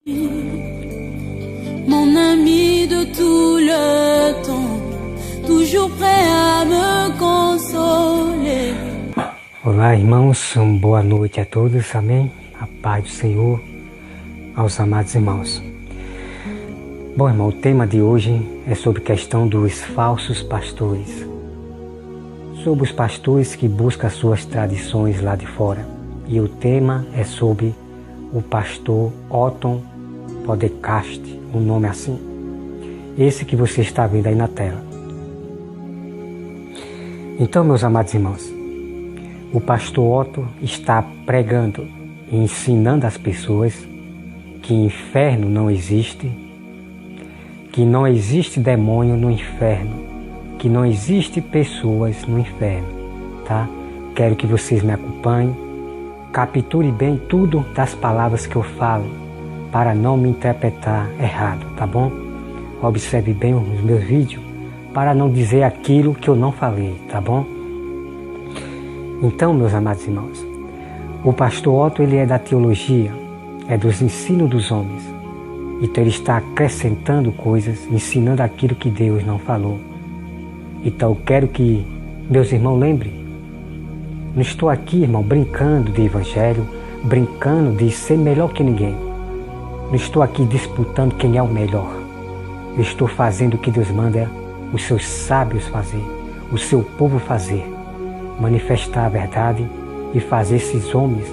Mon ami de tout le temps, toujours prêt à me consoler. Olá, irmãos, boa noite a todos, amém? A paz do Senhor aos amados irmãos. Bom, irmão, o tema de hoje é sobre a questão dos falsos pastores. Sobre os pastores que buscam suas tradições lá de fora. E o tema é sobre o pastor Otton Podcast, um nome assim. Esse que você está vendo aí na tela. Então, meus amados irmãos, o pastor Otton está pregando e ensinando as pessoas que inferno não existe, que não existe demônio no inferno, que não existe pessoas no inferno, tá? Quero que vocês me acompanhem, capture bem tudo das palavras que eu falo, para não me interpretar errado, tá bom? Observe bem os meus vídeos, para não dizer aquilo que eu não falei, tá bom? Então, meus amados irmãos, o pastor Otton, ele é da teologia, é dos ensinos dos homens. Então ele está acrescentando coisas, ensinando aquilo que Deus não falou. Então eu quero que meus irmãos lembrem. Não estou aqui, irmão, brincando de evangelho, brincando de ser melhor que ninguém. Não estou aqui disputando quem é o melhor. Eu estou fazendo o que Deus manda os seus sábios fazer, o seu povo fazer. Manifestar a verdade e fazer esses homens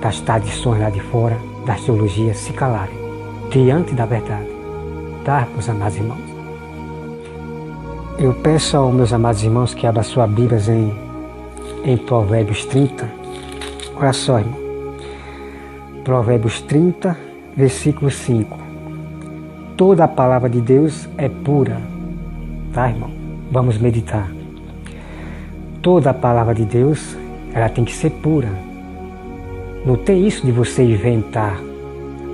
das tradições lá de fora, das teologias, se calarem diante da verdade. Tá, meus amados irmãos? Eu peço aos meus amados irmãos que abram sua Bíblia em Provérbios 30. Olha só, irmão. Provérbios 30, versículo 5. Toda a palavra de Deus é pura. Tá, irmão? Vamos meditar. Toda a palavra de Deus, ela tem que ser pura. Não tem isso de você inventar.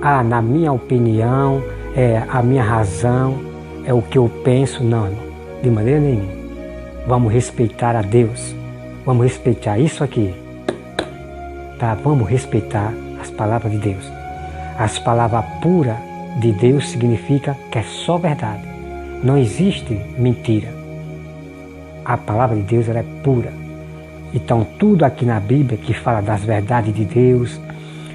Ah, na minha opinião, é a minha razão, é o que eu penso. Não, irmão. De maneira nenhuma. Vamos respeitar a Deus. Vamos respeitar isso aqui. Tá? Vamos respeitar as palavras de Deus. As palavras puras de Deus significa que é só verdade. Não existe mentira. A palavra de Deus, ela é pura. Então tudo aqui na Bíblia que fala das verdades de Deus,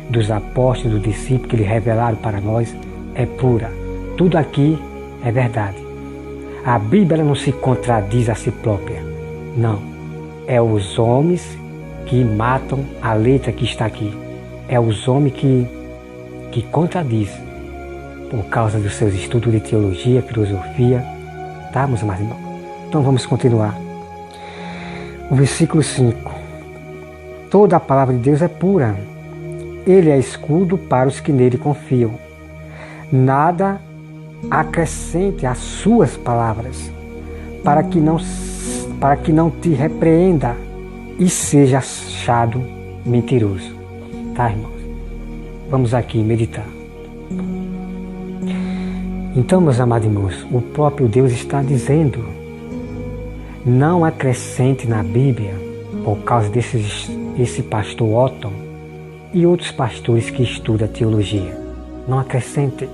dos apóstolos, dos discípulos que Ele revelaram para nós, é pura. Tudo aqui é verdade. A Bíblia ela não se contradiz a si própria. Não. É os homens que matam a letra que está aqui. É os homens que contradizem por causa dos seus estudos de teologia, filosofia. Tá, meus irmãos? Então vamos continuar. O versículo 5. Toda a palavra de Deus é pura. Ele é escudo para os que nele confiam. Nada acrescente às suas palavras, para que não te repreenda e seja achado mentiroso. Tá, irmãos? Vamos aqui meditar. Então, meus amados irmãos, o próprio Deus está dizendo: não acrescente na Bíblia, por causa desse pastor Otton e outros pastores que estudam teologia. Não acrescente.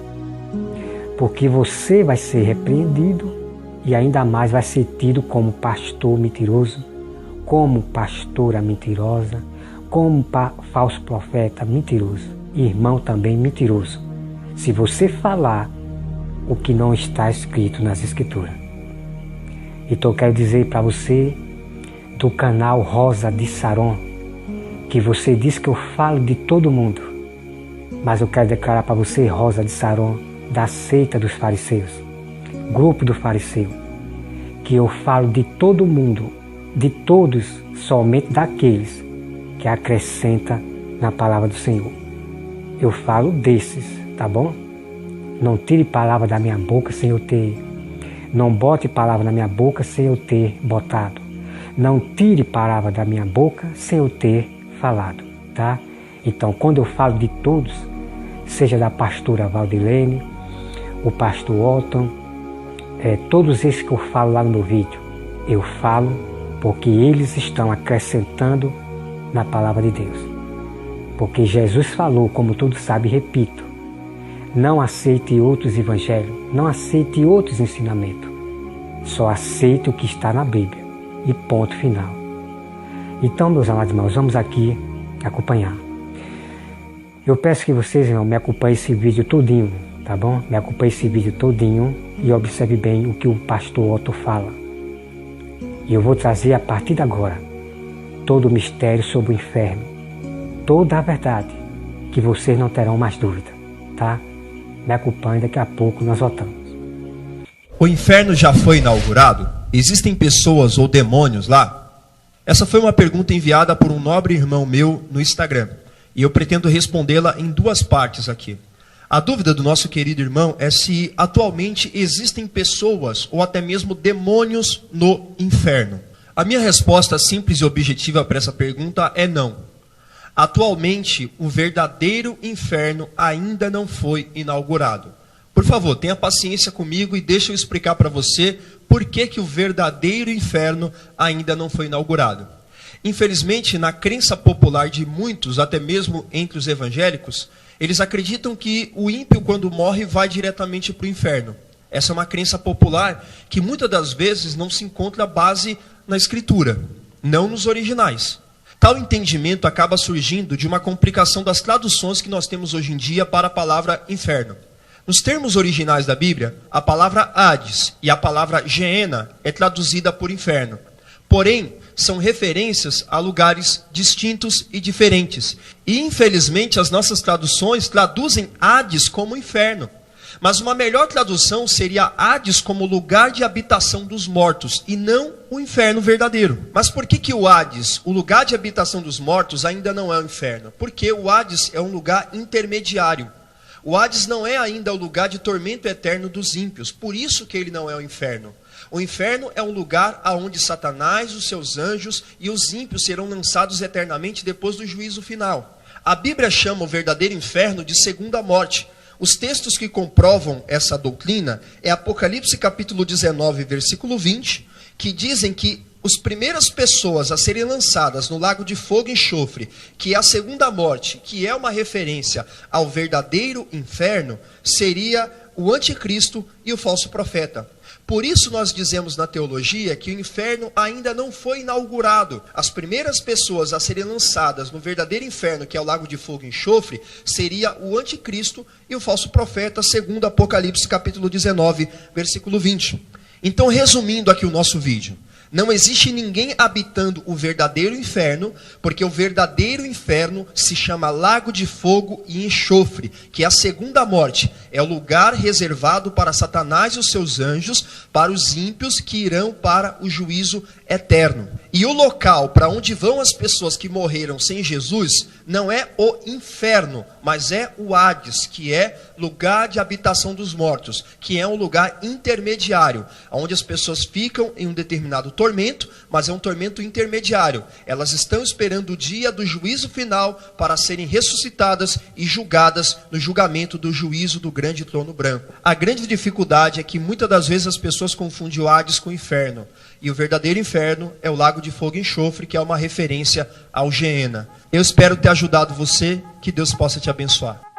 Porque você vai ser repreendido e ainda mais vai ser tido como pastor mentiroso, como pastora mentirosa, como falso profeta mentiroso, irmão também mentiroso, se você falar o que não está escrito nas Escrituras. Então eu quero dizer para você do canal Rosa de Saron, que você diz que eu falo de todo mundo, mas eu quero declarar para você, Rosa de Saron, da seita dos fariseus, grupo do fariseu, que eu falo de todo mundo, de todos, somente daqueles que acrescenta na palavra do Senhor. Eu falo desses, tá bom? Não tire palavra da minha boca sem eu ter, não bote palavra na minha boca sem eu ter botado. Não tire palavra da minha boca sem eu ter falado, tá? Então, quando eu falo de todos, seja da pastora Valdilene, o pastor Otton, todos esses que eu falo lá no meu vídeo, eu falo porque eles estão acrescentando na palavra de Deus. Porque Jesus falou, como todos sabem, repito, Não aceite outros evangelhos, não aceite outros ensinamentos. Só aceite o que está na Bíblia. E ponto final. Então, meus amados irmãos, vamos aqui acompanhar. Eu peço que vocês, irmãos, me acompanhem esse vídeo todinho, tá bom? Me acompanhem esse vídeo todinho e observe bem o que o pastor Otto fala. E eu vou trazer a partir de agora todo o mistério sobre o inferno, toda a verdade, que vocês não terão mais dúvida, tá? Me acompanhe, daqui a pouco nós voltamos. O inferno já foi inaugurado? Existem pessoas ou demônios lá? Essa foi uma pergunta enviada por um nobre irmão meu no Instagram. E eu pretendo respondê-la em duas partes aqui. A dúvida do nosso querido irmão é se atualmente existem pessoas ou até mesmo demônios no inferno. A minha resposta simples e objetiva para essa pergunta é não. Atualmente, o verdadeiro inferno ainda não foi inaugurado. Por favor, tenha paciência comigo e deixa eu explicar para você por que o verdadeiro inferno ainda não foi inaugurado. Infelizmente, na crença popular de muitos, até mesmo entre os evangélicos, eles acreditam que o ímpio, quando morre, vai diretamente para o inferno. Essa é uma crença popular que muitas das vezes não se encontra base na Escritura, não nos originais. Tal entendimento acaba surgindo de uma complicação das traduções que nós temos hoje em dia para a palavra inferno. Nos termos originais da Bíblia, a palavra Hades e a palavra Geena é traduzida por inferno. Porém, são referências a lugares distintos e diferentes. E, infelizmente, as nossas traduções traduzem Hades como inferno. Mas uma melhor tradução seria Hades como lugar de habitação dos mortos, e não o inferno verdadeiro. Mas por que o Hades, o lugar de habitação dos mortos, ainda não é o inferno? Porque o Hades é um lugar intermediário. O Hades não é ainda o lugar de tormento eterno dos ímpios, por isso que ele não é o inferno. O inferno é um lugar onde Satanás, os seus anjos e os ímpios serão lançados eternamente depois do juízo final. A Bíblia chama o verdadeiro inferno de segunda morte. Os textos que comprovam essa doutrina é Apocalipse capítulo 19, versículo 20, que dizem que as primeiras pessoas a serem lançadas no lago de fogo e enxofre, que é a segunda morte, que é uma referência ao verdadeiro inferno, seria o anticristo e o falso profeta. Por isso nós dizemos na teologia que o inferno ainda não foi inaugurado. As primeiras pessoas a serem lançadas no verdadeiro inferno, que é o lago de fogo e enxofre, seria o anticristo e o falso profeta, segundo Apocalipse capítulo 19, versículo 20. Então, resumindo aqui o nosso vídeo, não existe ninguém habitando o verdadeiro inferno, porque o verdadeiro inferno se chama lago de fogo e enxofre, que é a segunda morte. É o lugar reservado para Satanás e os seus anjos, para os ímpios que irão para o juízo eterno. E o local para onde vão as pessoas que morreram sem Jesus não é o inferno, mas é o Hades, que é lugar de habitação dos mortos, que é um lugar intermediário, onde as pessoas ficam em um determinado tormento, mas é um tormento intermediário. Elas estão esperando o dia do juízo final para serem ressuscitadas e julgadas no julgamento do juízo do grande trono branco. A grande dificuldade é que muitas das vezes as pessoas confundem o Hades com o inferno. E o verdadeiro inferno é o lago de fogo e enxofre, que é uma referência ao Geena. Eu espero ter ajudado você, que Deus possa te abençoar.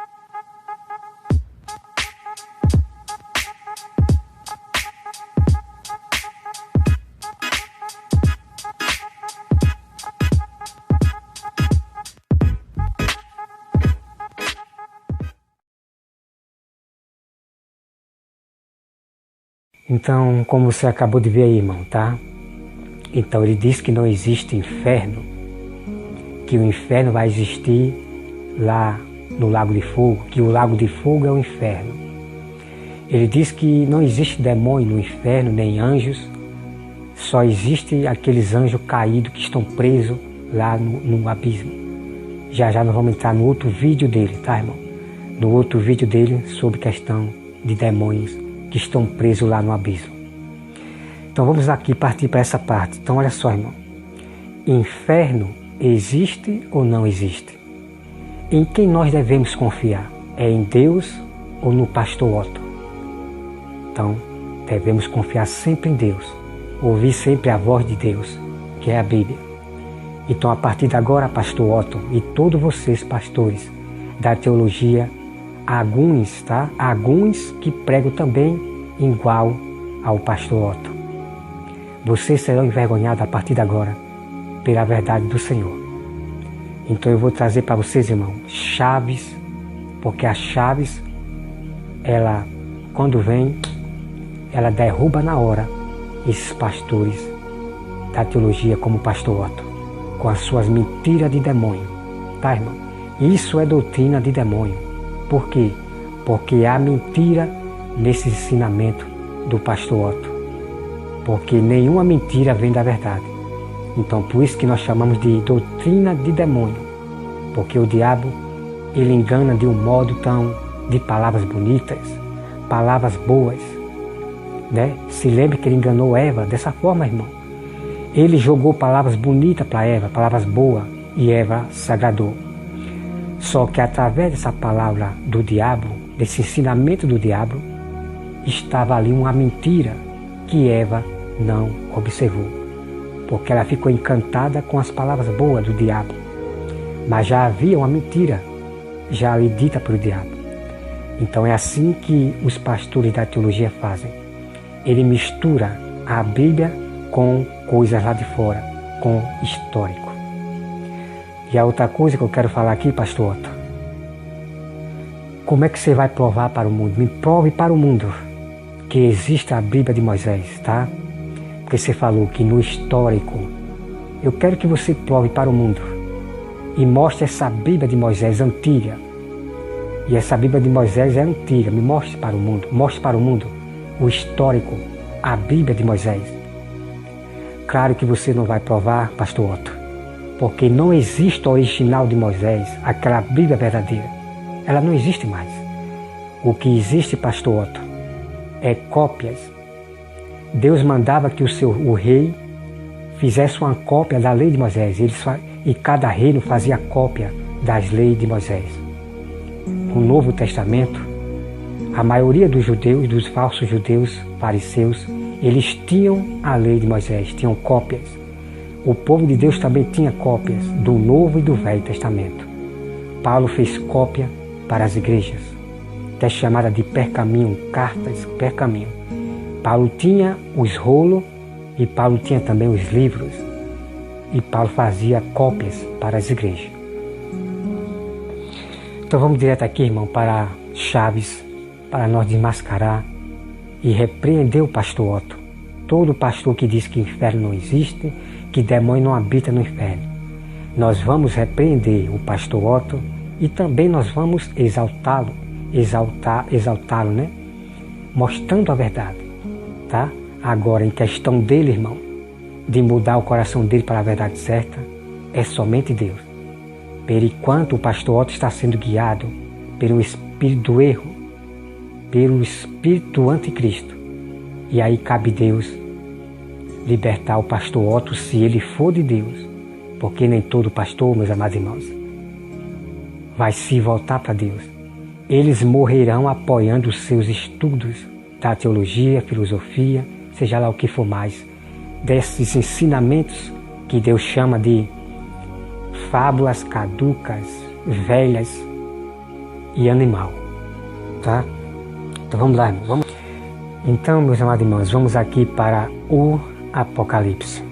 Então, como você acabou de ver aí, irmão, tá? Então, ele diz que não existe inferno, que o inferno vai existir lá no Lago de Fogo, que o Lago de Fogo é o inferno. Ele diz que não existe demônio no inferno, nem anjos, só existe aqueles anjos caídos que estão presos lá no abismo. Já nós vamos entrar no outro vídeo dele, tá, irmão? No outro vídeo dele sobre questão de demônios que estão presos lá no abismo. Então vamos aqui partir para essa parte. Então olha só, irmão. Inferno existe ou não existe? Em quem nós devemos confiar? É em Deus ou no pastor Otto? Então devemos confiar sempre em Deus. Ouvir sempre a voz de Deus, que é a Bíblia. Então a partir de agora, pastor Otto e todos vocês pastores da teologia alguns, tá? Alguns que pregam também igual ao pastor Otto. Vocês serão envergonhados a partir de agora pela verdade do Senhor. Então eu vou trazer para vocês, irmão, chaves, porque as chaves, ela, quando vem, ela derruba na hora esses pastores da teologia como o pastor Otto, com as suas mentiras de demônio, tá, irmão? Isso é doutrina de demônio. Por quê? Porque há mentira nesse ensinamento do pastor Otto, porque nenhuma mentira vem da verdade. Então por isso que nós chamamos de doutrina de demônio, porque o diabo, ele engana de um modo tão, de palavras bonitas, palavras boas, né? Se lembre que ele enganou Eva dessa forma, irmão. Ele jogou palavras bonitas para Eva, palavras boas, e Eva se agradou. Só que através dessa palavra do diabo, desse ensinamento do diabo, estava ali uma mentira que Eva não observou, porque ela ficou encantada com as palavras boas do diabo. Mas já havia uma mentira já ali dita pelo diabo. Então é assim que os pastores da teologia fazem. Ele mistura a Bíblia com coisas lá de fora, com histórico. E a outra coisa que eu quero falar aqui, pastor Otto, como é que você vai provar para o mundo? Me prove para o mundo que existe a Bíblia de Moisés, tá? Porque você falou que no histórico, eu quero que você prove para o mundo e mostre essa Bíblia de Moisés antiga. E essa Bíblia de Moisés é antiga, me mostre para o mundo, mostre para o mundo o histórico, a Bíblia de Moisés. Claro que você não vai provar, pastor Otto, porque não existe o original de Moisés, aquela Bíblia verdadeira. Ela não existe mais. O que existe, pastor Otto, é cópias. Deus mandava que o rei fizesse uma cópia da lei de Moisés, e cada reino fazia cópia das leis de Moisés. No Novo Testamento, a maioria dos judeus, dos falsos judeus, fariseus, eles tinham a lei de Moisés, tinham cópias. O povo de Deus também tinha cópias do Novo e do Velho Testamento. Paulo fez cópia para as igrejas, que é chamada de pergaminho, cartas pergaminho. Paulo tinha os rolos e Paulo tinha também os livros. E Paulo fazia cópias para as igrejas. Então vamos direto aqui, irmão, para chaves, para nós desmascarar e repreender o pastor Otto. Todo pastor que diz que inferno não existe, que demônio não habita no inferno. Nós vamos repreender o pastor Otto e também nós vamos exaltá-lo, né? Mostrando a verdade, tá? Agora, em questão dele, irmão, de mudar o coração dele para a verdade certa, é somente Deus. Por enquanto o pastor Otto está sendo guiado pelo espírito do erro, pelo espírito do anticristo. E aí cabe Deus libertar o pastor Otto se ele for de Deus, porque nem todo pastor, meus amados irmãos, vai se voltar para Deus. Eles morrerão apoiando os seus estudos da teologia, filosofia, seja lá o que for mais, desses ensinamentos que Deus chama de fábulas caducas, velhas e animal, tá? Então vamos lá, irmão. Então, meus amados irmãos, vamos aqui para o Apocalipse.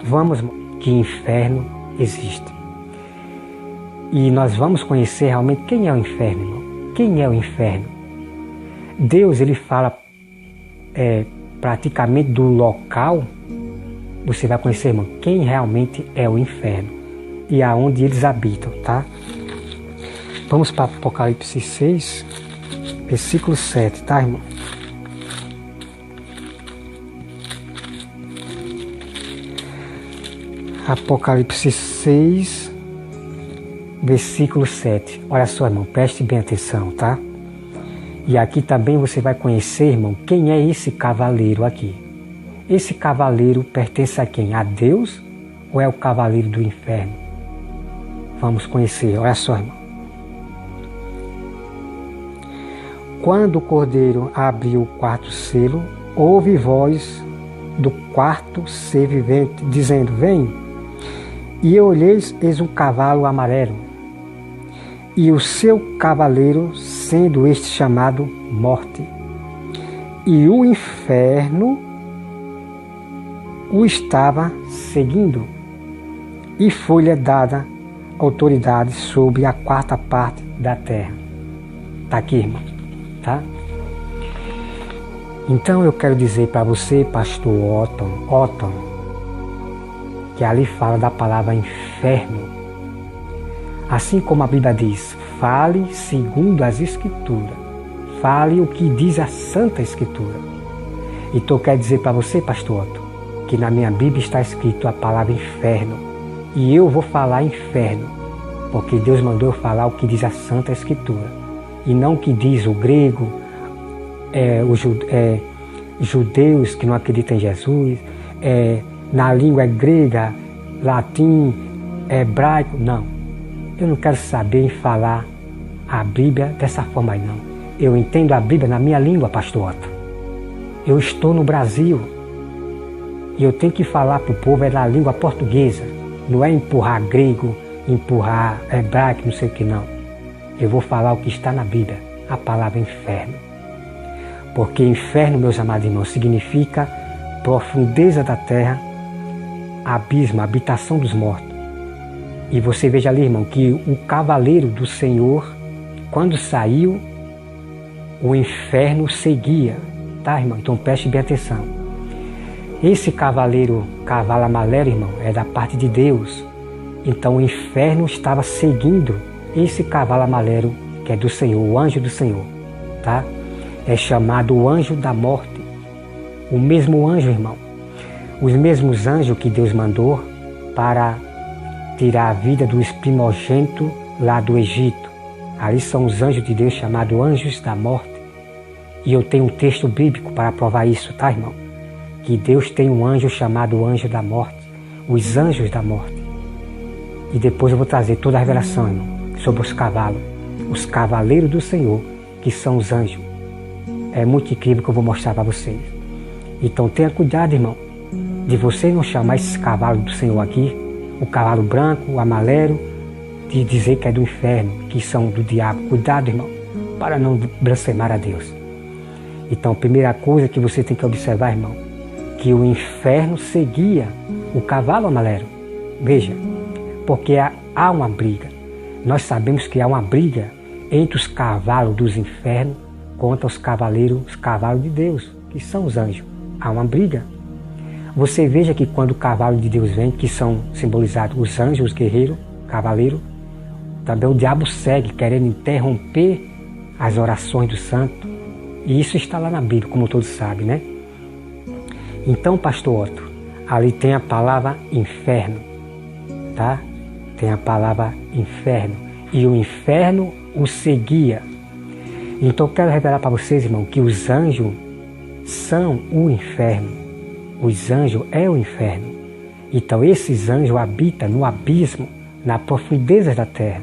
Vamos, que inferno existe. E nós vamos conhecer realmente quem é o inferno, irmão. Quem é o inferno? Deus, ele fala praticamente do local. Você vai conhecer, irmão, quem realmente é o inferno e aonde eles habitam, tá? Vamos para Apocalipse 6, versículo 7, tá, irmão? Apocalipse 6, versículo 7. Olha só, irmão, preste bem atenção, tá? E aqui também você vai conhecer, irmão, quem é esse cavaleiro aqui. Esse cavaleiro pertence a quem? A Deus ou é o cavaleiro do inferno? Vamos conhecer, olha só, irmão. Quando o cordeiro abriu o quarto selo, houve voz do quarto ser vivente, dizendo: vem. E eu olhei, eis um cavalo amarelo. e o seu cavaleiro, sendo este chamado Morte. E o inferno o estava seguindo, e foi-lhe dada autoridade sobre a 4ª parte da terra. Está aqui, irmão, tá? Então eu quero dizer para você, pastor Otton, que ali fala da palavra inferno. Assim como a Bíblia diz, fale segundo as Escrituras. Fale o que diz a Santa Escritura. Então eu quero dizer para você, pastor Otton, que na minha Bíblia está escrito a palavra inferno. E eu vou falar inferno, porque Deus mandou eu falar o que diz a Santa Escritura. E não o que diz o grego, judeus que não acreditam em Jesus, na língua grega, latim, hebraico. Não. Eu não quero saber em falar a Bíblia dessa forma aí, não. Eu entendo a Bíblia na minha língua, pastor Otton. Eu estou no Brasil e eu tenho que falar para o povo na língua portuguesa. Não é empurrar grego, empurrar hebraico, não sei o que, não. Eu vou falar o que está na Bíblia, a palavra inferno. Porque inferno, meus amados irmãos, significa profundeza da terra, abismo, habitação dos mortos. E você veja ali, irmão, que o cavaleiro do Senhor, quando saiu, o inferno seguia. Tá, irmão? Então preste bem atenção. Esse cavalo amarelo, irmão, é da parte de Deus. Então o inferno estava seguindo esse cavalo amarelo, que é do Senhor, o anjo do Senhor. Tá? É chamado o anjo da morte. O mesmo anjo, irmão. Os mesmos anjos que Deus mandou para tirar a vida dos primogênitos lá do Egito. Ali são os anjos de Deus chamados anjos da morte. E eu tenho um texto bíblico para provar isso, tá, irmão? Que Deus tem um anjo chamado anjo da morte. Os anjos da morte. E depois eu vou trazer toda a revelação, irmão, sobre os cavalos. Os cavaleiros do Senhor, que são os anjos. É muito incrível que eu vou mostrar para vocês. Então tenha cuidado, irmão, de você não chamar esses cavalos do Senhor aqui, o cavalo branco, o amarelo, de dizer que é do inferno, que são do diabo. Cuidado, irmão, para não blasfemar a Deus. Então, a primeira coisa que você tem que observar, irmão, que o inferno seguia o cavalo amarelo. Veja, porque há uma briga. Nós sabemos que há uma briga entre os cavalos dos infernos contra os cavalos de Deus, que são os anjos. Há uma briga. Você veja que quando o cavalo de Deus vem, que são simbolizados os anjos, os guerreiros, cavaleiros, também o diabo segue, querendo interromper as orações do santo. E isso está lá na Bíblia, como todos sabem, né? Então, pastor Otton, ali tem a palavra inferno, tá? Tem a palavra inferno. E o inferno o seguia. Então, eu quero revelar para vocês, irmão, que os anjos são o inferno. Os anjos é o inferno. Então esses anjos habitam no abismo, na profundeza da terra,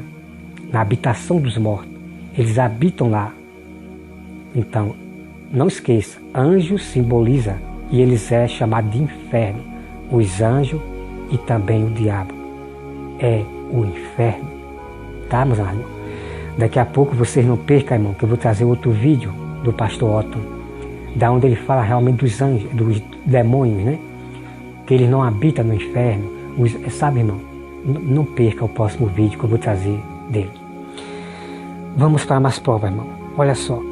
na habitação dos mortos. Eles habitam lá. Então, não esqueça, anjo simboliza e eles é chamado de inferno. Os anjos e também o diabo é o inferno. Tá, meus irmãos? Daqui a pouco vocês não percam, irmão, que eu vou trazer outro vídeo do pastor Otton, da onde ele fala realmente dos anjos, dos demônios, né? Que eles não habitam no inferno. Sabe, irmão? Não perca o próximo vídeo que eu vou trazer dele. Vamos para mais prova, irmão. Olha só.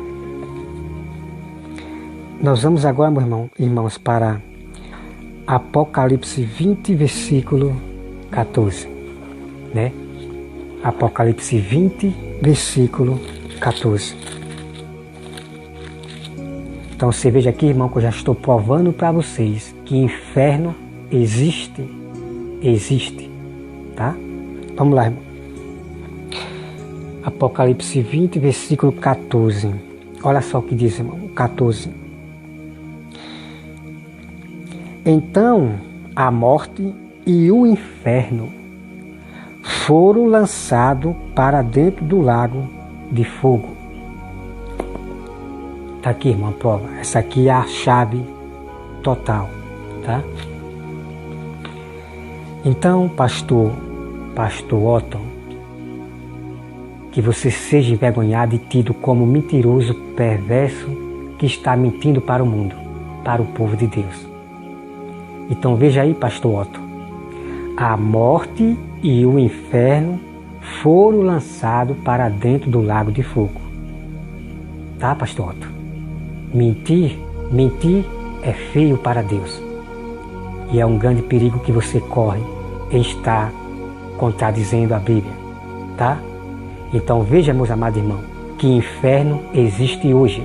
Nós vamos agora, meu irmãos, para Apocalipse 20, versículo 14. Né? Apocalipse 20, versículo 14. Então você veja aqui, irmão, que eu já estou provando para vocês que inferno existe. Existe. Tá? Vamos lá, irmão. Apocalipse 20, versículo 14. Olha só o que diz, irmão. 14. Então a morte e o inferno foram lançados para dentro do lago de fogo. Está aqui, irmão, a prova. Essa aqui é a chave total, tá? Então, pastor Otton, que você seja envergonhado e tido como mentiroso, perverso, que está mentindo para o mundo, para o povo de Deus. Então veja aí, pastor Otto, a morte e o inferno foram lançados para dentro do lago de fogo. Tá, pastor Otto? Mentir é feio para Deus. E é um grande perigo que você corre em estar contradizendo a Bíblia, tá? Então veja, meus amados irmãos, que inferno existe hoje.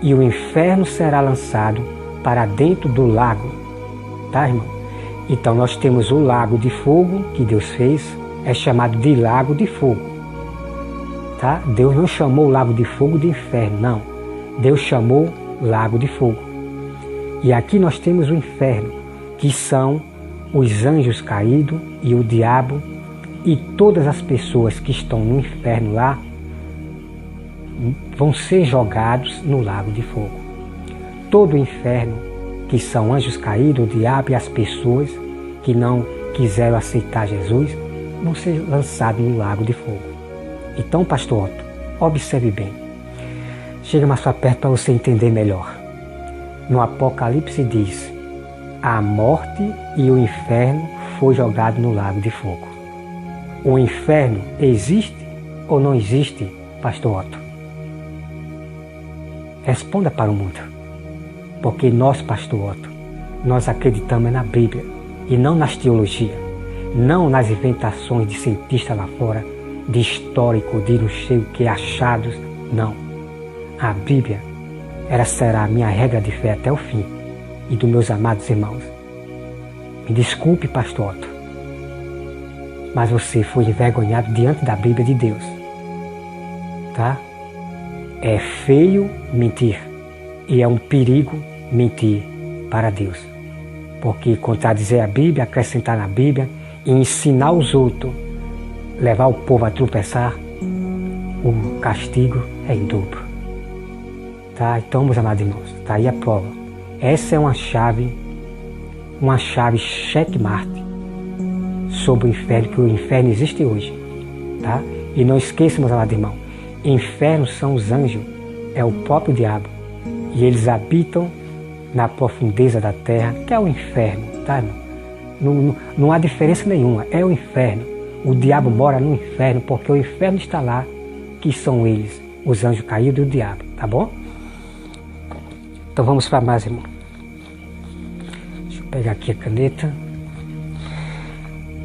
E o inferno será lançado para dentro do lago, tá, irmão? Então nós temos o lago de fogo que Deus fez, é chamado de lago de fogo, tá? Deus não chamou o lago de fogo de inferno, não. Deus chamou lago de fogo. E aqui nós temos o inferno, que são os anjos caídos e o diabo e todas as pessoas que estão no inferno lá vão ser jogados no lago de fogo. Todo o inferno, que são anjos caídos, o diabo e as pessoas que não quiseram aceitar Jesus, vão ser lançados no lago de fogo. Então, pastor Otto, observe bem. Chega mais para perto para você entender melhor. No Apocalipse diz: a morte e o inferno foi jogado no lago de fogo. O inferno existe ou não existe, pastor Otto? Responda para o mundo. Porque nós, pastor Otto, nós acreditamos na Bíblia e não nas teologias, não nas inventações de cientistas lá fora, de histórico, de não sei o que, achados, não. A Bíblia, ela será a minha regra de fé até o fim. E dos meus amados irmãos, me desculpe, pastor Otto, mas você foi envergonhado diante da Bíblia de Deus, tá? É feio mentir e é um perigo mentir para Deus, porque contradizer a Bíblia, acrescentar na Bíblia e ensinar os outros, levar o povo a tropeçar, o castigo é em dobro, tá? Então, meus amados irmãos, tá aí a prova. Essa é uma chave checkmate sobre o inferno, que o inferno existe hoje, tá? E não esqueça, meus amados irmãos, infernos são os anjos, é o próprio diabo, e eles habitam na profundeza da terra, que é o inferno, tá, irmão? Não há diferença nenhuma, é o inferno. O diabo mora no inferno, porque o inferno está lá, que são eles, os anjos caídos e o diabo, tá bom? Então vamos para mais, irmão. Deixa eu pegar aqui a caneta.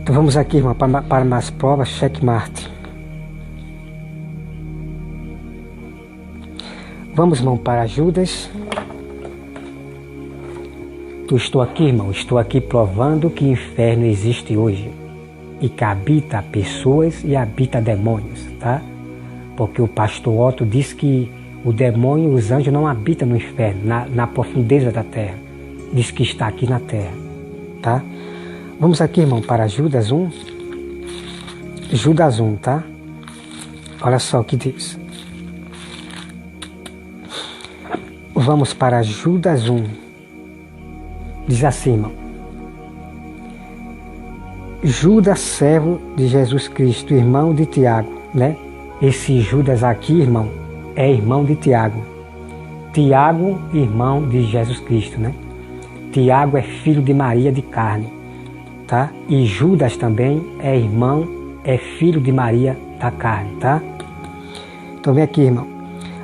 Então vamos aqui, irmão, para mais provas, checkmate. Vamos, irmão, para Judas. Estou aqui, irmão, estou aqui provando que o inferno existe hoje e que habita pessoas e habita demônios, tá? Porque o pastor Otto diz que o demônio e os anjos não habitam no inferno, na profundeza da terra. Diz que está aqui na terra, tá? Vamos aqui, irmão, para Judas 1. Judas 1, tá? Olha só o que diz. Vamos para Judas 1. Diz assim, irmão. Judas, servo de Jesus Cristo, irmão de Tiago, né? Esse Judas aqui, irmão, é irmão de Tiago. Tiago, irmão de Jesus Cristo, né? Tiago é filho de Maria de carne, tá? E Judas também é irmão, é filho de Maria da carne, tá? Então vem aqui, irmão.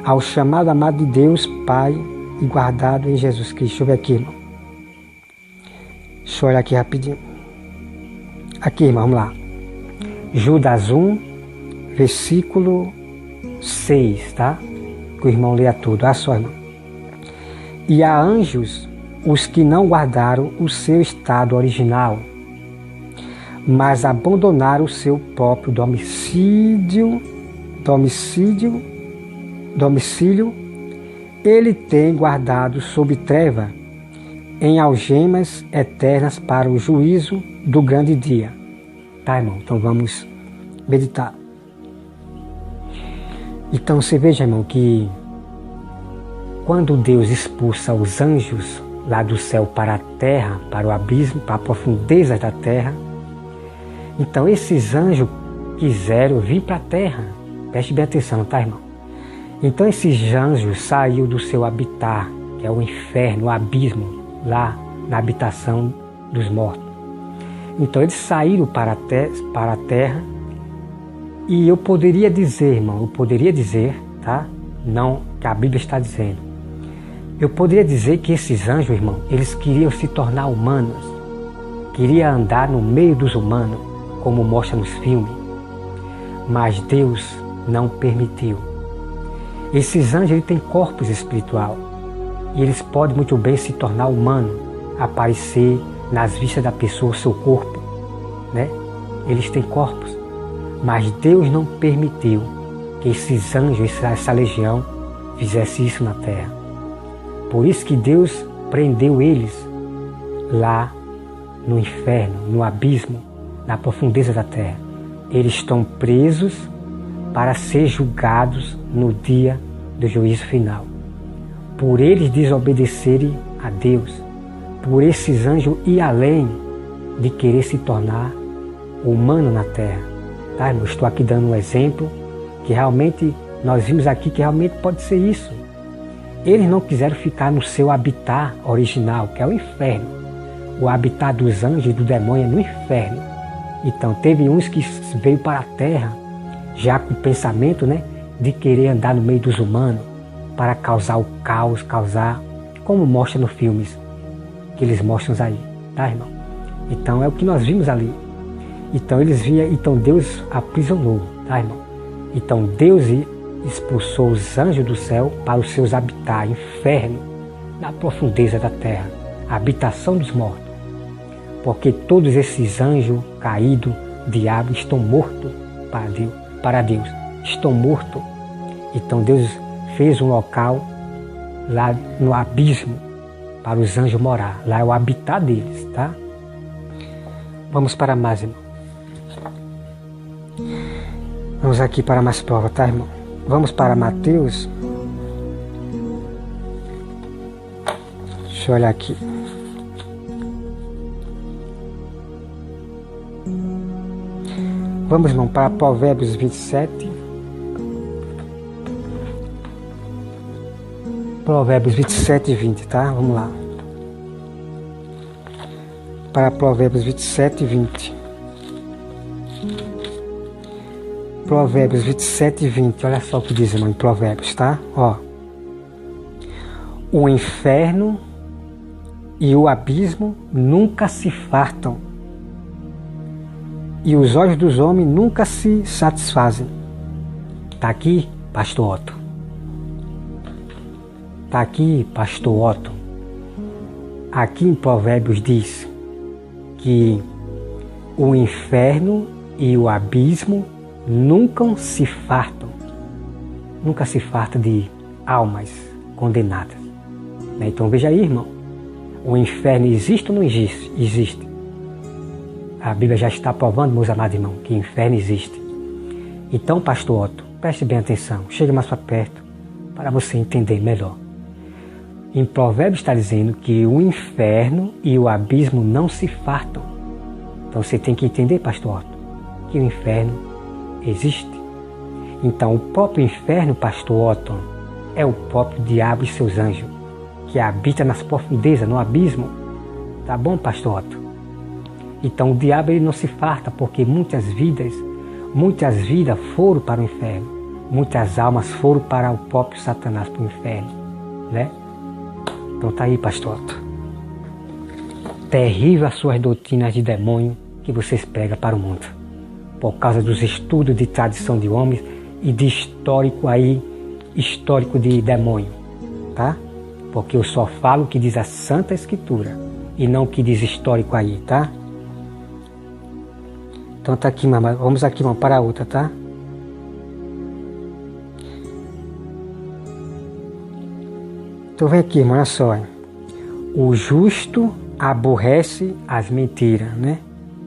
Ao chamado amado de Deus, Pai, e guardado em Jesus Cristo. Deixa eu ver aqui, irmão. Deixa eu olhar aqui rapidinho. Aqui, irmão, vamos lá. Judas 1, versículo 6, tá? Que o irmão leia tudo. Olha só, irmão. E a anjos, os que não guardaram o seu estado original, mas abandonaram o seu próprio domicílio, ele tem guardado sob treva, em algemas eternas para o juízo do grande dia. Tá, irmão? Então vamos meditar. Então você veja, irmão, que quando Deus expulsa os anjos lá do céu para a terra, para o abismo, para a profundeza da terra, então esses anjos quiseram vir para a terra, Preste bem atenção, tá, irmão? Então esses anjos saíram do seu habitat, que é o inferno, o abismo, lá na habitação dos mortos. Então eles saíram para a terra, e eu poderia dizer, irmão, tá? Não que a Bíblia está dizendo. Eu poderia dizer que esses anjos, irmão, eles queriam se tornar humanos, queriam andar no meio dos humanos, como mostra nos filmes, mas Deus não permitiu. Esses anjos eles têm corpos espiritual e eles podem muito bem se tornar humanos, aparecer nas vistas da pessoa, o seu corpo, né? Eles têm corpos, mas Deus não permitiu que esses anjos, essa legião, fizesse isso na terra. Por isso que Deus prendeu eles lá no inferno, no abismo, na profundeza da terra. Eles estão presos para ser julgados no dia do juízo final. Por eles desobedecerem a Deus, por esses anjos ir além de querer se tornar humano na terra. Tá, irmão? Estou aqui dando um exemplo que realmente nós vimos aqui que realmente pode ser isso. Eles não quiseram ficar no seu habitat original, que é o inferno. O habitat dos anjos e do demônio é no inferno. Então teve uns que veio para a terra já com o pensamento, né, de querer andar no meio dos humanos para causar o caos, como mostra nos filmes que eles mostram aí, tá, irmão? Então é o que nós vimos ali. Então então Deus aprisionou, tá, irmão? Então Deus expulsou os anjos do céu para os seus habitats, inferno, na profundeza da terra, a habitação dos mortos. Porque todos esses anjos caídos, diabo, estão mortos para Deus. Estão mortos. Então Deus fez um local lá no abismo para os anjos morar. Lá é o habitat deles, tá? Vamos para mais, irmão. Vamos aqui para mais prova, tá, irmão? Vamos para Mateus. Deixa eu olhar aqui. Vamos, irmão, para Provérbios 27. Provérbios 27 e 20, tá? Vamos lá. Para Provérbios 27 e 20. Provérbios 27 e 20. Olha só o que diz, irmão, em Provérbios, tá? Ó. O inferno e o abismo nunca se fartam, e os olhos dos homens nunca se satisfazem. Tá aqui, pastor Otto. Tá aqui, pastor Otto. Aqui em Provérbios diz que o inferno e o abismo nunca se fartam. Nunca se farta de almas condenadas. Então veja aí, irmão. O inferno existe ou não existe? Existe. A Bíblia já está provando, meus amados irmãos, que o inferno existe. Então, pastor Otto, preste bem atenção. Chega mais para perto para você entender melhor. Em Provérbios está dizendo que o inferno e o abismo não se fartam. Então você tem que entender, pastor Otto, que o inferno existe. Então o próprio inferno, pastor Otto, é o próprio diabo e seus anjos, que habita nas profundezas, no abismo. Tá bom, pastor Otto? Então o diabo ele não se farta, porque muitas vidas foram para o inferno. Muitas almas foram para o próprio Satanás, para o inferno, né? Então tá aí, pastor Otto. Terrível as suas doutrinas de demônio que vocês pregam para o mundo, por causa dos estudos de tradição de homens e de histórico de demônio, tá? Porque eu só falo o que diz a Santa Escritura e não o que diz histórico aí, tá? Então tá aqui, mamãe. Vamos aqui, vamos para a outra, tá? Então vem aqui, irmão, olha só. O justo aborrece as mentiras, né?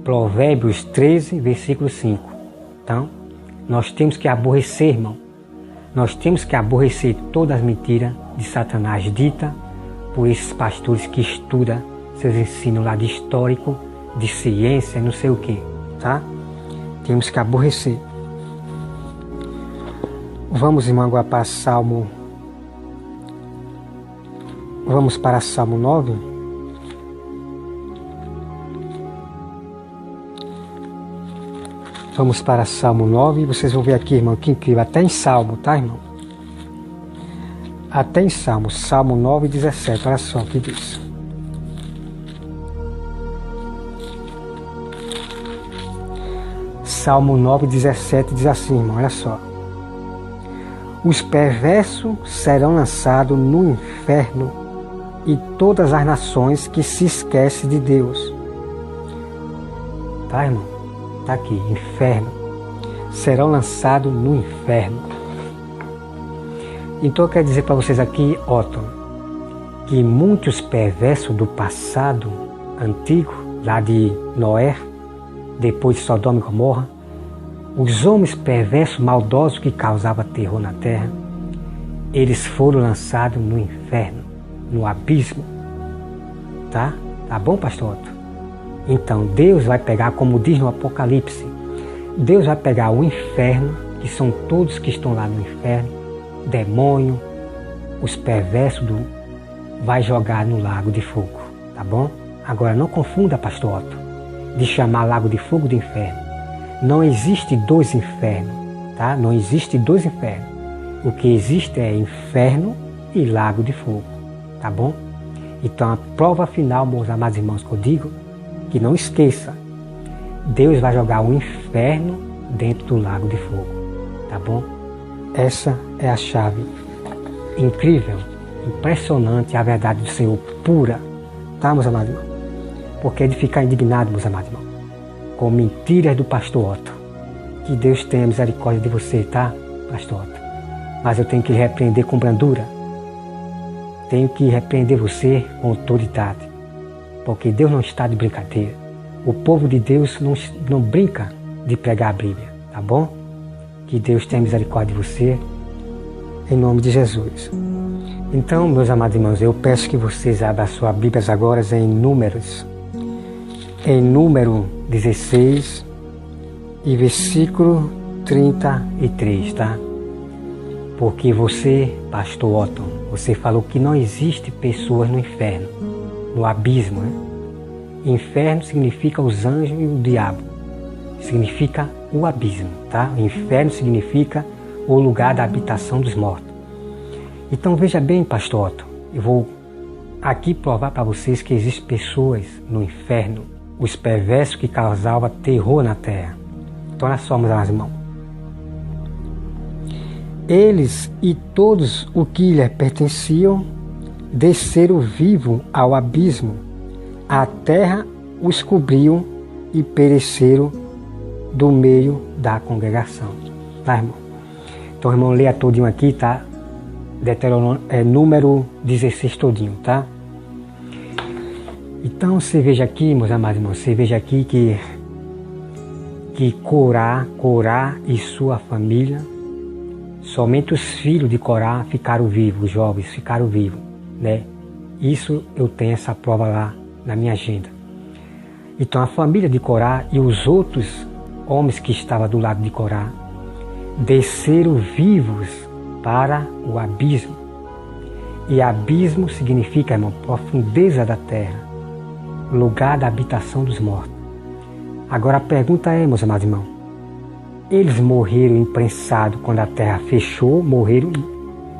Provérbios 13, versículo 5. Então, nós temos que aborrecer, irmão. Nós temos que aborrecer todas as mentiras de Satanás ditas por esses pastores que estudam seus ensinos lá de histórico, de ciência, não sei o que, tá? Temos que aborrecer. Vamos, irmão, agora para Salmo. Vamos para Salmo 9. Vamos para Salmo 9 e vocês vão ver aqui, irmão, que incrível. Até em Salmo, tá, irmão? Até em Salmo. Salmo 9, 17. Olha só o que diz. Salmo 9, 17 diz assim, irmão, olha só. Os perversos serão lançados no inferno e todas as nações que se esquecem de Deus. Tá, irmão? Tá aqui, inferno. Serão lançados no inferno. Então eu quero dizer para vocês aqui, Otton, que muitos perversos do passado antigo, lá de Noé, depois de Sodoma e Gomorra, os homens perversos, maldosos que causavam terror na terra, eles foram lançados no inferno, no abismo. Tá? Tá bom, pastor Otton? Então Deus vai pegar, como diz no Apocalipse, Deus vai pegar o inferno, que são todos que estão lá no inferno, demônio, os perversos, vai jogar no lago de fogo. Tá bom? Agora não confunda, pastor Otton, de chamar lago de fogo de inferno. Não existe dois infernos, tá? Não existe dois infernos. O que existe é inferno e lago de fogo, tá bom? Então a prova final, meus amados irmãos, que eu digo, que não esqueça, Deus vai jogar o inferno dentro do lago de fogo, tá bom? Essa é a chave incrível, impressionante, a verdade do Senhor pura, tá, meus amados irmãos? Porque é de ficar indignado, meus amados irmãos, com mentiras do pastor Otton. Que Deus tenha misericórdia de você, tá, pastor Otton? Mas eu tenho que lhe repreender com brandura. Tenho que repreender você com autoridade. Porque Deus não está de brincadeira. O povo de Deus não brinca de pregar a Bíblia, tá bom? Que Deus tenha misericórdia de você, em nome de Jesus. Então, meus amados irmãos, eu peço que vocês abram as suas Bíblias agora em Números. Em número 16 e versículo 33, tá? Porque você, pastor Otton, você falou que não existe pessoas no inferno, no abismo, né? Inferno significa os anjos e o diabo. Significa o abismo, tá? Inferno significa o lugar da habitação dos mortos. Então veja bem, pastor Otton, eu vou aqui provar para vocês que existem pessoas no inferno, os perversos que causavam terror na terra. Então nós somos, meus irmãos. Eles e todos o que lhe pertenciam desceram vivo ao abismo. A terra os cobriu e pereceram do meio da congregação. Tá, irmão? Então, irmão, leia todinho aqui, tá? Número 16 todinho, tá? Então, você veja aqui, meus amados irmãos, você veja aqui que Corá e sua família, somente os filhos de Corá ficaram vivos, os jovens ficaram vivos, né? Isso eu tenho essa prova lá na minha agenda. Então, a família de Corá e os outros homens que estavam do lado de Corá desceram vivos para o abismo. E abismo significa, irmão, profundeza da terra, lugar da habitação dos mortos. Agora a pergunta é, meus amados irmãos, eles morreram imprensados quando a terra fechou, morreram,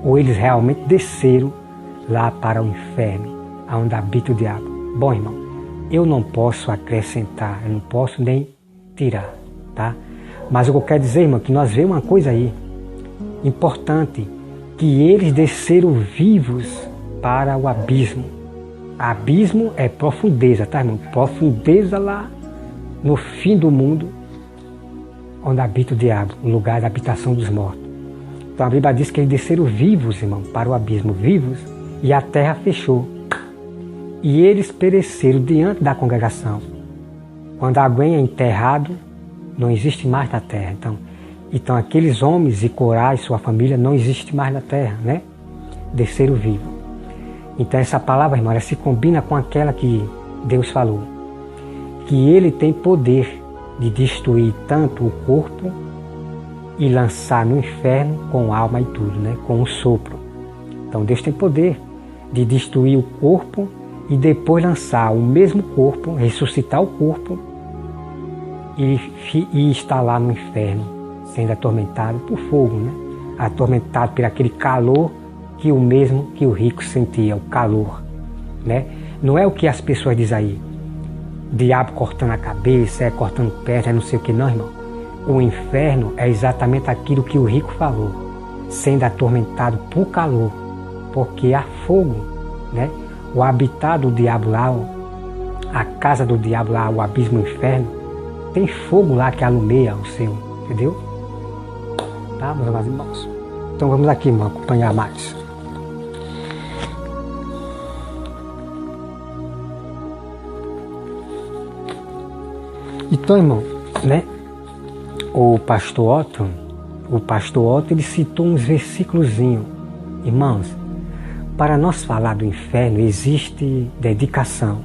ou eles realmente desceram lá para o inferno, onde habita o diabo? Bom, irmão, eu não posso acrescentar, eu não posso nem tirar, tá? Mas o que eu quero dizer, irmão, que nós vemos uma coisa aí importante, que eles desceram vivos para o abismo. Abismo é profundeza, tá, irmão? Profundeza lá no fim do mundo, onde habita o diabo, o lugar da habitação dos mortos. Então a Bíblia diz que eles desceram vivos, irmão, para o abismo, vivos, e a terra fechou. E eles pereceram diante da congregação. Quando alguém é enterrado, não existe mais na terra. Então aqueles homens e Corá e sua família não existem mais na terra, né? Desceram vivos. Então essa palavra, irmão, ela se combina com aquela que Deus falou. Que Ele tem poder de destruir tanto o corpo e lançar no inferno com alma e tudo, né? Com um sopro. Então Deus tem poder de destruir o corpo e depois lançar o mesmo corpo, ressuscitar o corpo e estar lá no inferno, sendo atormentado por fogo, né? Atormentado por aquele calor que o mesmo que o rico sentia, o calor, né? Não é o que as pessoas dizem aí, diabo cortando a cabeça, cortando perna, não sei o que, não, irmão. O inferno é exatamente aquilo que o rico falou, sendo atormentado por calor, porque há fogo, né? O habitat do diabo lá, a casa do diabo lá, o abismo, o inferno, tem fogo lá que alumeia o seu, entendeu? Tá, meus amados irmãos? Então vamos aqui, irmão, acompanhar mais. Então, irmão, né? O pastor Otto, ele citou uns versículozinhos. Irmãos, para nós falar do inferno existe dedicação.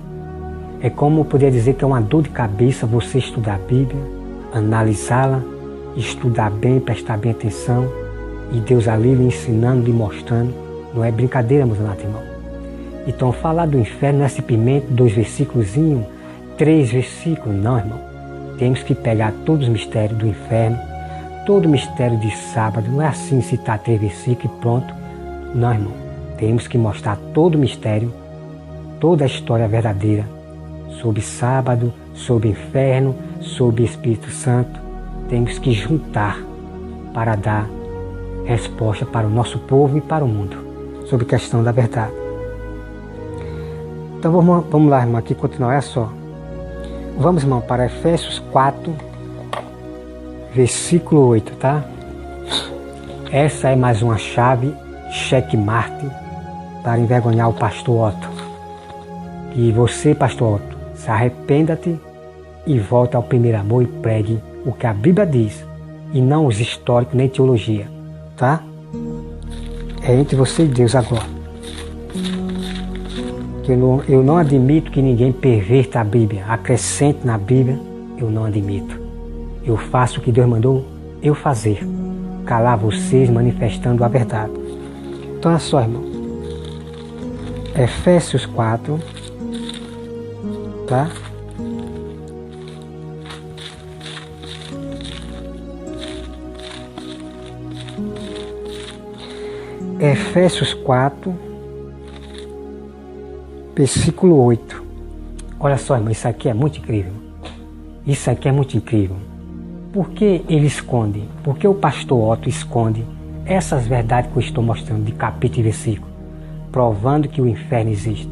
É como eu poderia dizer que é uma dor de cabeça você estudar a Bíblia, analisá-la, estudar bem, prestar bem atenção, e Deus ali lhe ensinando, lhe mostrando. Não é brincadeira, meus amados irmãos. Então falar do inferno não é simplesmente 2 versículozinhos, 3 versículos, não, irmão. Temos que pegar todos os mistérios do inferno, todo o mistério de sábado. Não é assim citar 3 versículos e pronto. Não, irmão. Temos que mostrar todo o mistério, toda a história verdadeira sobre sábado, sobre inferno, sobre Espírito Santo. Temos que juntar para dar resposta para o nosso povo e para o mundo sobre a questão da verdade. Então vamos lá, irmão, aqui continuar, olha só. Vamos, irmão, para Efésios 4, versículo 8, tá? Essa é mais uma chave, checkmate, para envergonhar o pastor Otto. E você, pastor Otto, se arrependa-te e volte ao primeiro amor e pregue o que a Bíblia diz, e não os históricos nem teologia, tá? É entre você e Deus agora. Eu não admito que ninguém perverta a Bíblia, acrescente na Bíblia, eu não admito. Eu faço o que Deus mandou eu fazer, calar vocês manifestando a verdade. Então é só, irmão. Efésios 4, tá? Efésios 4, versículo 8. Olha só, irmão, isso aqui é muito incrível. Isso aqui é muito incrível. Por que ele esconde? Por que o pastor Otto esconde essas verdades que eu estou mostrando de capítulo e versículo, provando que o inferno existe?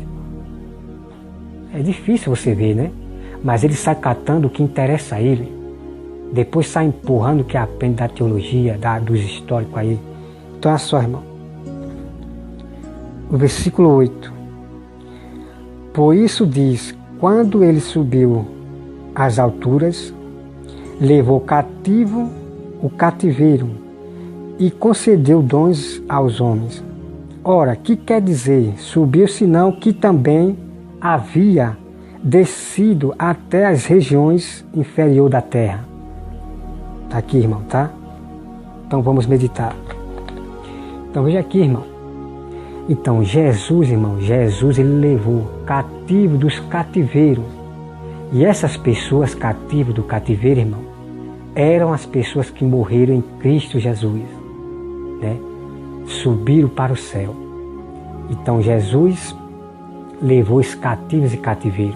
É difícil você ver, né? Mas ele sai catando o que interessa a ele. Depois sai empurrando o que aprende da teologia, dos históricos a ele. Então é só, irmão. O versículo 8. Por isso diz, quando ele subiu às alturas, levou cativo o cativeiro e concedeu dons aos homens. Ora, que quer dizer? Subiu, senão que também havia descido até as regiões inferiores da terra. Está aqui, irmão, tá? Então vamos meditar. Então veja aqui, irmão. Então Jesus, irmão, ele levou cativo dos cativeiros. E essas pessoas cativas do cativeiro, irmão, eram as pessoas que morreram em Cristo Jesus, né? Subiram para o céu. Então Jesus levou os cativos e cativeiro.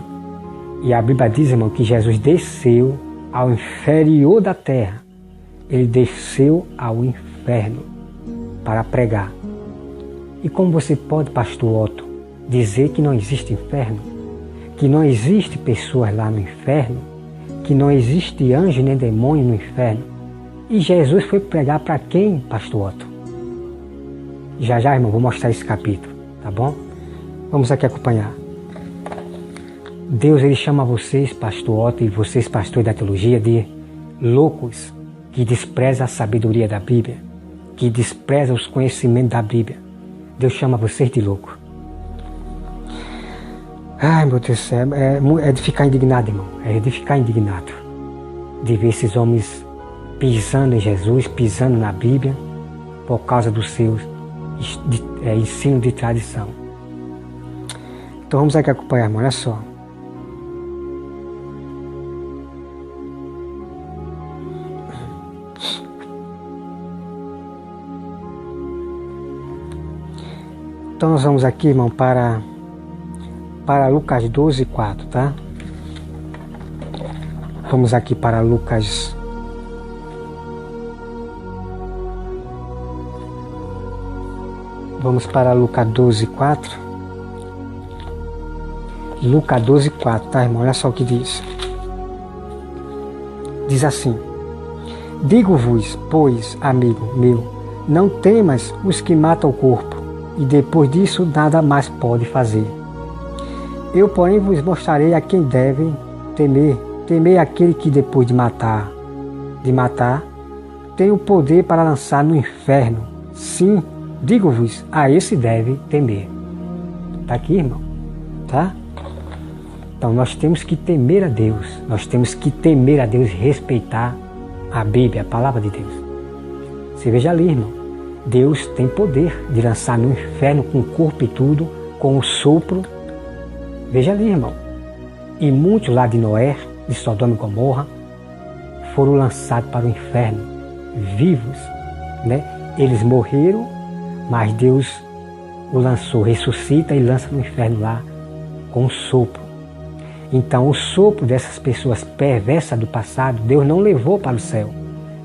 E a Bíblia diz, irmão, que Jesus desceu ao inferior da terra. Ele desceu ao inferno para pregar. E como você pode, pastor Otto, dizer que não existe inferno? Que não existe pessoas lá no inferno? Que não existe anjo nem demônio no inferno? E Jesus foi pregar para quem, pastor Otto? Já, irmão, vou mostrar esse capítulo, tá bom? Vamos aqui acompanhar. Deus, ele chama vocês, pastor Otto, e vocês, pastores da teologia, de loucos, que desprezam a sabedoria da Bíblia, que desprezam os conhecimentos da Bíblia. Deus chama vocês de louco. Ai, meu Deus do céu, é de ficar indignado, irmão. É de ficar indignado de ver esses homens pisando em Jesus, pisando na Bíblia, por causa dos seus ensino de tradição. Então vamos aqui acompanhar, irmão, olha só. Então nós vamos aqui, irmão, para Lucas 12, 4, tá? Vamos aqui para Lucas. Vamos para Lucas 12, 4. Lucas 12, 4, tá, irmão? Olha só o que diz. Diz assim: digo-vos, pois, amigo meu, não temas os que matam o corpo, e depois disso nada mais pode fazer. Eu, porém, vos mostrarei a quem deve temer. Temei aquele que depois de matar, tem o poder para lançar no inferno. Sim, digo-vos, a esse deve temer. Tá aqui, irmão? Tá? Então nós temos que temer a Deus. Nós temos que temer a Deus e respeitar a Bíblia, a palavra de Deus. Você veja ali, irmão. Deus tem poder de lançar no inferno com o corpo e tudo, com o sopro. Veja ali, irmão. E muitos lá de Noé, de Sodoma e Gomorra, foram lançados para o inferno, vivos, né? Eles morreram, mas Deus o lançou, ressuscita e lança no inferno lá com o sopro. Então o sopro dessas pessoas perversas do passado, Deus não levou para o céu.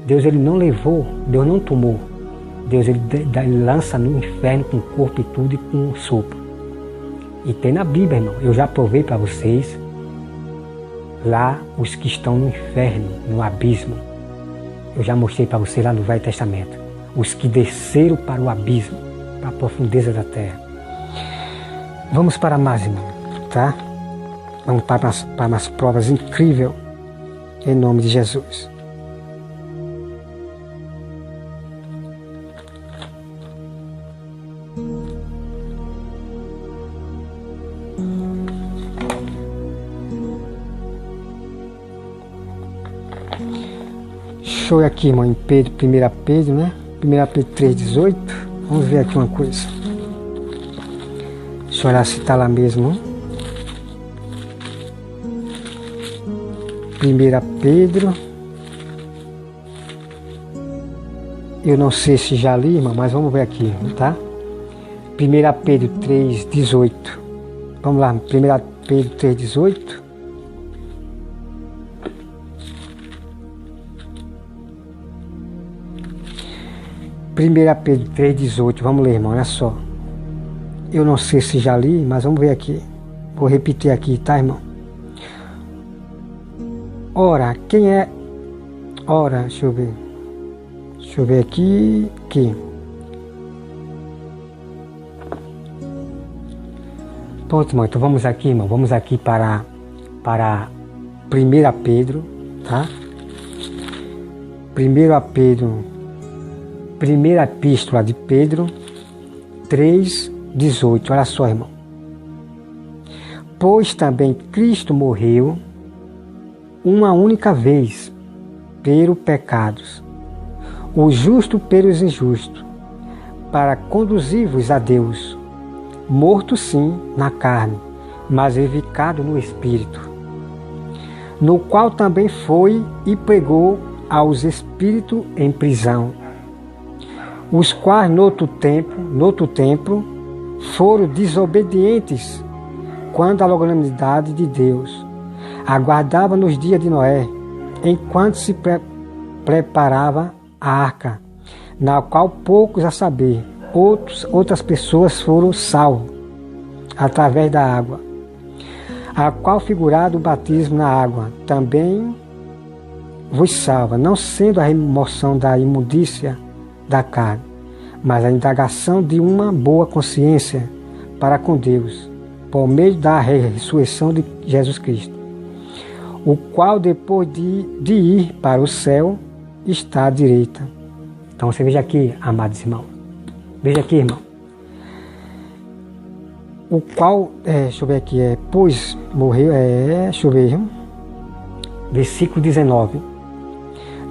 Deus ele não levou, Deus não tomou. Deus ele lança no inferno com o corpo e tudo e com o sopro. E tem na Bíblia, irmão, eu já provei para vocês, lá os que estão no inferno, no abismo. Eu já mostrei para você lá no Velho Testamento. Os que desceram para o abismo, para a profundeza da terra. Vamos para mais, irmão, tá? Vamos para umas provas incríveis, em nome de Jesus. Deixa eu aqui, irmão, em Pedro, 1 Pedro, né? 1 Pedro 3,18. Vamos ver aqui uma coisa. Deixa eu olhar se está lá mesmo. 1 Pedro. Eu não sei se já li, irmão, mas vamos ver aqui, tá? 1 Pedro 3,18. Vamos lá, 1 Pedro 3,18. 1 Pedro 3,18, vamos ler, irmão, olha só. Eu não sei se já li, mas vamos ver aqui. Vou repetir aqui, tá, irmão? Ora, quem é... Ora, deixa eu ver. Deixa eu ver aqui. Pronto, irmão, então vamos aqui, irmão. Vamos aqui para 1 Pedro, tá? 1 Pedro... Primeira Epístola de Pedro 3,18. Olha só, irmão. Pois também Cristo morreu uma única vez pelos pecados, o justo pelos injustos, para conduzir-vos a Deus, morto sim na carne, mas vivificado no Espírito, no qual também foi e pregou aos espíritos em prisão, os quais no outro tempo foram desobedientes quando a longanimidade de Deus aguardava nos dias de Noé, enquanto se preparava a arca, na qual poucos, a saber, outras pessoas foram salvos através da água, a qual figurado o batismo na água também vos salva, não sendo a remoção da imundícia da carne, mas a indagação de uma boa consciência para com Deus, por meio da ressurreição de Jesus Cristo, o qual depois de ir para o céu está à direita. Então você veja aqui, amados irmãos, veja aqui, irmão, o qual, deixa eu ver aqui, pois morreu, deixa eu ver, versículo 19,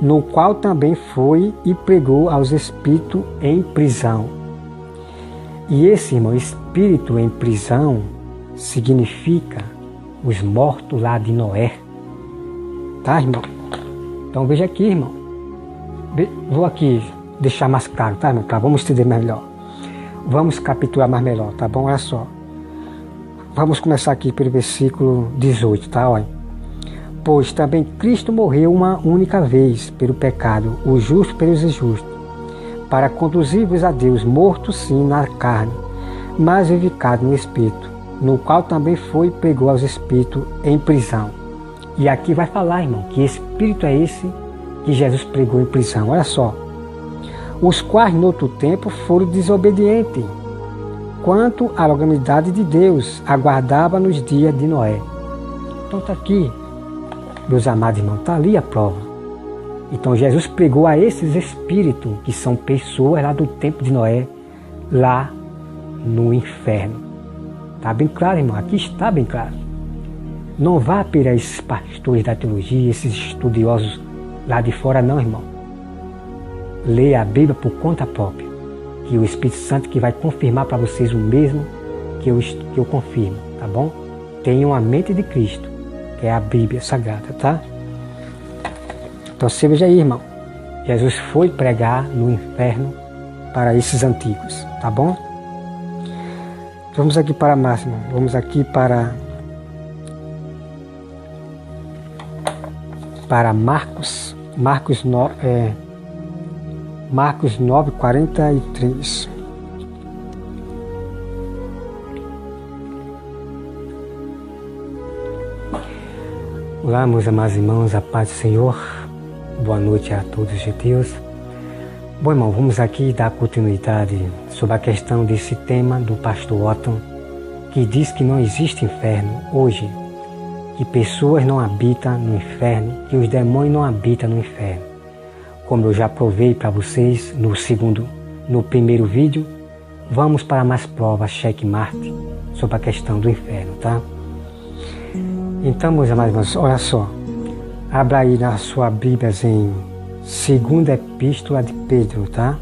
no qual também foi e pregou aos espíritos em prisão. E esse, irmão, espírito em prisão significa os mortos lá de Noé. Tá, irmão? Então veja aqui, irmão. Vou aqui deixar mais claro, tá, irmão? Tá, vamos entender melhor. Vamos capitular mais melhor, tá bom? Olha só. Vamos começar aqui pelo versículo 18, tá? Olha. Pois também Cristo morreu uma única vez pelo pecado, o justo pelos injustos, para conduzir-vos a Deus, morto sim na carne, mas vivificado no Espírito, no qual também foi e pregou aos espíritos em prisão. E aqui vai falar, irmão, que espírito é esse que Jesus pregou em prisão. Olha só. Os quais no outro tempo foram desobedientes, quanto à longanimidade de Deus, aguardava nos dias de Noé. Então está aqui, meus amados irmãos, está ali a prova. Então Jesus pregou a esses espíritos, que são pessoas lá do tempo de Noé, lá no inferno. Está bem claro, irmão? Aqui está bem claro. Não vá para esses pastores da teologia, esses estudiosos lá de fora, não, irmão. Leia a Bíblia por conta própria. E o Espírito Santo que vai confirmar para vocês o mesmo que eu confirmo, tá bom? Tenham a mente de Cristo, que é a Bíblia Sagrada, tá? Então você veja aí, irmão. Jesus foi pregar no inferno para esses antigos, tá bom? Vamos aqui para mais, irmão. Vamos aqui para Marcos 9:43. Olá, meus amados irmãos, a paz do Senhor. Boa noite a todos de Deus. Bom, irmão, vamos aqui dar continuidade sobre a questão desse tema do pastor Otton, que diz que não existe inferno hoje, que pessoas não habitam no inferno, que os demônios não habitam no inferno. Como eu já provei para vocês no primeiro vídeo, vamos para mais provas, checkmate, sobre a questão do inferno, tá? Então, meus amados irmãos, olha só. Abra aí na sua Bíblia em Segunda Epístola de Pedro, tá?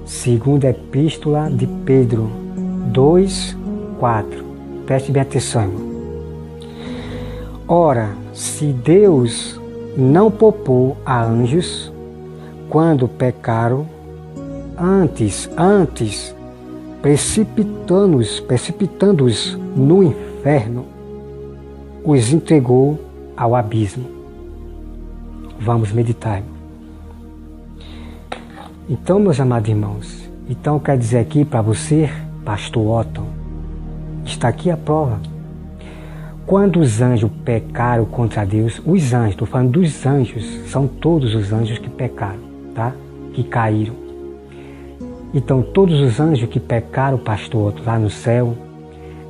Segunda Epístola de Pedro 2:4. Preste bem atenção, irmão. Ora, se Deus não poupou a anjos quando pecaram, antes precipitando-os no inferno, os entregou ao abismo. Vamos meditar. Então, meus amados irmãos, então quer dizer aqui para você, pastor Otton, está aqui a prova. Quando os anjos pecaram contra Deus, os anjos, estou falando dos anjos, são todos os anjos que pecaram, tá? Que caíram. Então, todos os anjos que pecaram, pastor Otton, lá no céu,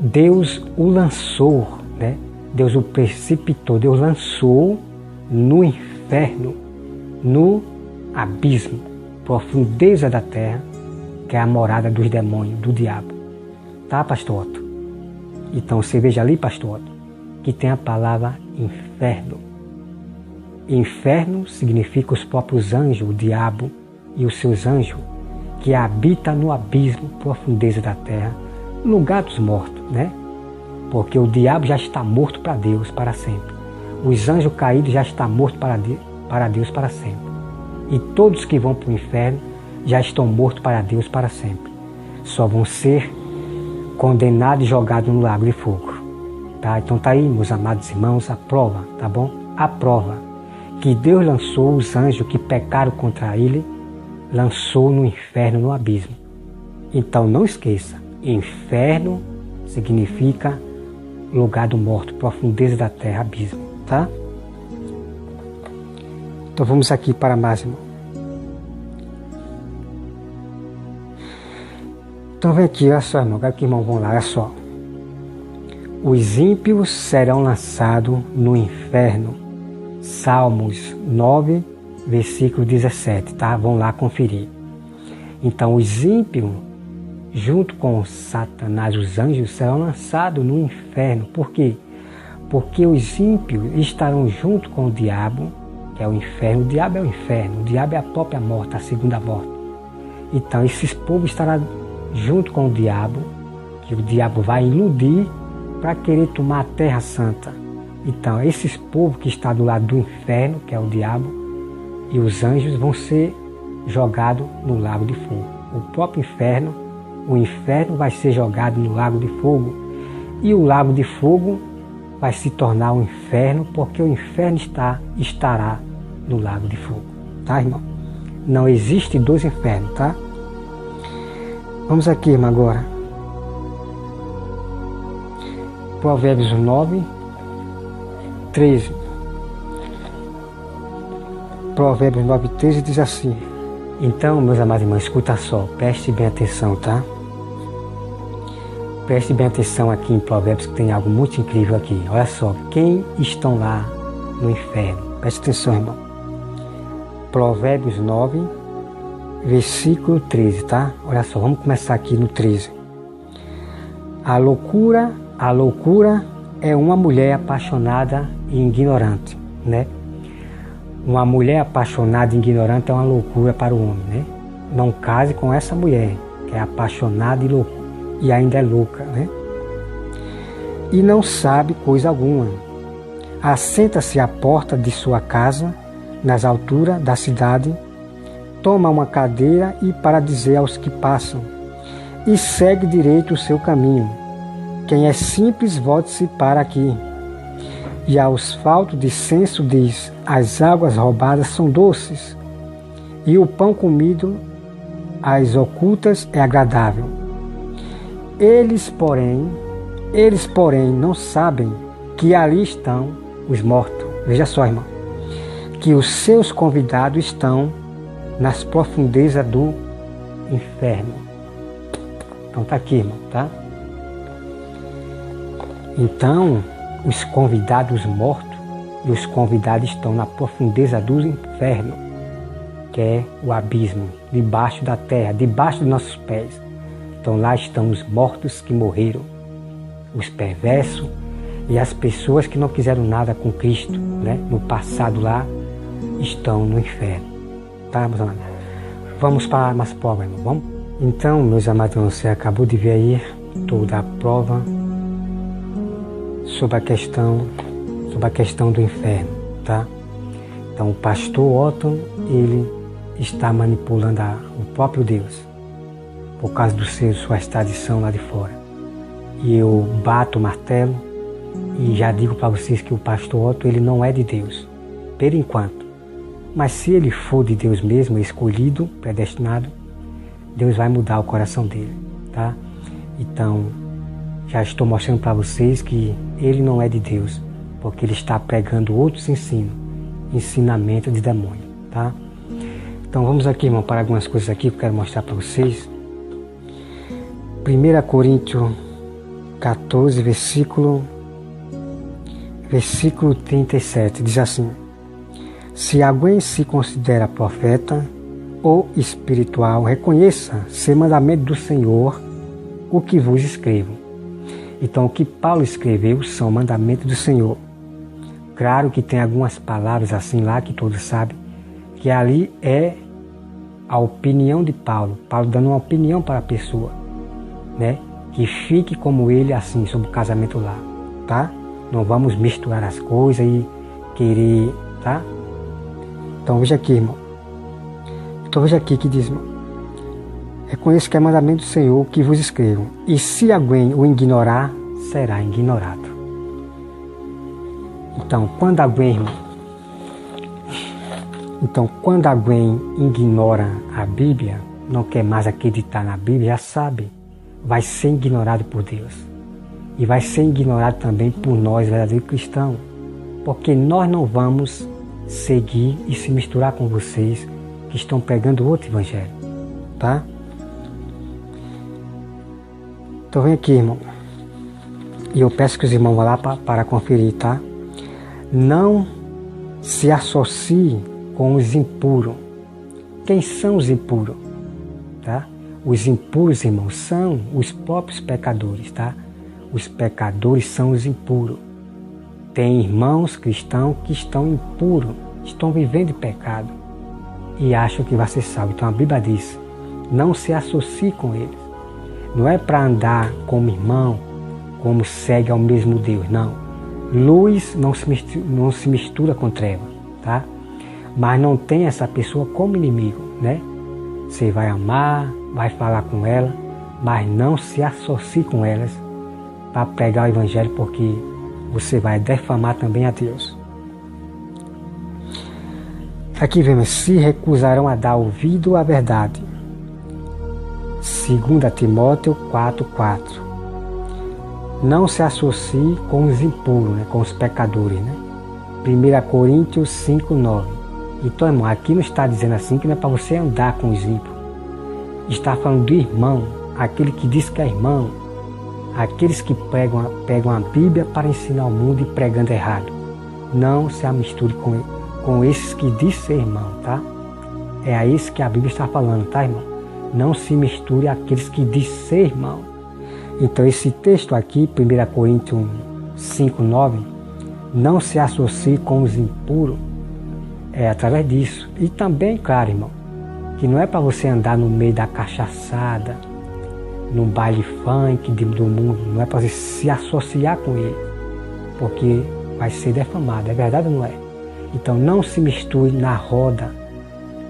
Deus o lançou, né? Deus o precipitou, Deus lançou no inferno, no abismo, profundeza da terra, que é a morada dos demônios, do diabo. Tá, pastor Otton? Então você veja ali, pastor Otton, que tem a palavra inferno. Inferno significa os próprios anjos, o diabo e os seus anjos, que habitam no abismo, profundeza da terra, lugar dos mortos, né? Porque o diabo já está morto para Deus para sempre. Os anjos caídos já estão mortos para Deus para sempre. E todos que vão para o inferno já estão mortos para Deus para sempre. Só vão ser condenados e jogados no lago de fogo. Tá? Então tá aí, meus amados irmãos, a prova, tá bom? A prova que Deus lançou os anjos que pecaram contra ele, lançou no inferno, no abismo. Então não esqueça, inferno significa lugar do morto, profundeza da terra, abismo, tá? Então vamos aqui para mais, irmão. Então vem aqui, olha só, irmão, agora que irmão, vamos lá, olha só. Os ímpios serão lançados no inferno. Salmos 9, versículo 17, tá? Vão lá conferir. Então os ímpios, junto com Satanás, os anjos, serão lançados no inferno. Por quê? Porque os ímpios estarão junto com o diabo que é o inferno. O diabo é o inferno, o diabo é a própria morte, a segunda morte. Então esses povos estarão junto com o diabo, que o diabo vai iludir para querer tomar a terra santa. Então esses povos que estão do lado do inferno, que é o diabo, e os anjos vão ser jogados no lago de fogo. O próprio inferno, o inferno vai ser jogado no lago de fogo, e o lago de fogo vai se tornar um inferno, porque o inferno estará no lago de fogo. Tá, irmão? Não existe dois infernos, tá? Vamos aqui, irmão, agora. Provérbios 9, 13. Provérbios 9, 13 diz assim. Então, meus amados irmãos, escuta só, preste bem atenção, tá? Preste bem atenção aqui em Provérbios, que tem algo muito incrível aqui. Olha só, quem estão lá no inferno? Preste atenção, irmão. Provérbios 9, versículo 13, tá? Olha só, vamos começar aqui no 13. A loucura é uma mulher apaixonada e ignorante, né? Uma mulher apaixonada e ignorante é uma loucura para o homem, né? Não case com essa mulher, que é apaixonada e ainda é louca, né? E não sabe coisa alguma. Assenta-se à porta de sua casa, nas alturas da cidade, toma uma cadeira e para dizer aos que passam, e segue direito o seu caminho. Quem é simples, volte-se para aqui. E aos faltos de senso diz, as águas roubadas são doces, e o pão comido às ocultas é agradável. Eles, porém, não sabem que ali estão os mortos. Veja só, irmão, que os seus convidados estão nas profundezas do inferno. Então tá aqui, irmão, tá? Então, os convidados mortos e os convidados estão na profundeza do inferno, que é o abismo, debaixo da terra, debaixo dos nossos pés. Então lá estão os mortos que morreram, os perversos e as pessoas que não quiseram nada com Cristo, né? No passado lá, estão no inferno. Tá, meus amados? Vamos para mais prova, irmão. Vamos? Então, meus amados, você acabou de ver aí toda a prova sobre a questão do inferno, tá? Então o pastor Otton, ele está manipulando o próprio Deus por causa sua tradição lá de fora. E eu bato o martelo e já digo para vocês que o pastor Otton, ele não é de Deus, por enquanto. Mas se ele for de Deus mesmo, escolhido, predestinado, Deus vai mudar o coração dele, tá? Então, já estou mostrando para vocês que ele não é de Deus, porque ele está pregando outros ensinamento de demônio, tá? Então vamos aqui, irmão, para algumas coisas aqui que eu quero mostrar para vocês. 1 Coríntios 14, versículo 37, diz assim: se alguém se considera profeta ou espiritual, reconheça ser mandamento do Senhor o que vos escrevo. Então, o que Paulo escreveu são mandamentos do Senhor. Claro que tem algumas palavras assim lá que todos sabem, que ali é a opinião de Paulo. Paulo dando uma opinião para a pessoa, né? Que fique como ele assim, sobre o casamento lá, tá? Não vamos misturar as coisas e querer, tá? Então veja aqui, irmão. Então veja aqui que diz, irmão. Reconheço que é mandamento do Senhor que vos escrevo. E se alguém o ignorar, será ignorado. Então, quando alguém ignora a Bíblia, não quer mais acreditar na Bíblia, já sabe, vai ser ignorado por Deus. E vai ser ignorado também por nós, verdadeiros cristãos. Porque nós não vamos seguir e se misturar com vocês que estão pregando outro evangelho, tá? Então vem aqui, irmão. E eu peço que os irmãos vão lá para conferir, tá? Não se associe com os impuros. Quem são os impuros? Tá? Os impuros, irmãos, são os próprios pecadores, tá? Os pecadores são os impuros. Tem irmãos cristãos que estão impuros, estão vivendo em pecado e acham que vai ser salvo. Então a Bíblia diz, não se associe com eles. Não é para andar como irmão, como segue ao mesmo Deus, não. Luz não se mistura com treva, tá? Mas não tem essa pessoa como inimigo, né? Você vai amar, vai falar com ela, mas não se associe com elas para pregar o Evangelho, porque você vai defamar também a Deus. Aqui vemos, se recusarão a dar ouvido à verdade. 2 Timóteo 4:4. Não se associe com os impuros, né, com os pecadores, né? 1 Coríntios 5:9. Então, irmão, aqui não está dizendo assim que não é para você andar com os ímpios. Está falando do irmão, aquele que diz que é irmão, aqueles que pegam a Bíblia para ensinar o mundo e pregando errado. Não se misture com esses que diz ser irmão, tá? É a esse que a Bíblia está falando, tá, irmão? Não se misture àqueles que diz ser irmão. Então esse texto aqui, 1 Coríntios 5:9, não se associe com os impuros, é através disso. E também, claro, irmão, que não é para você andar no meio da cachaçada, no baile funk do mundo, não é para você se associar com ele, porque vai ser defamado, é verdade ou não é? Então não se misture na roda,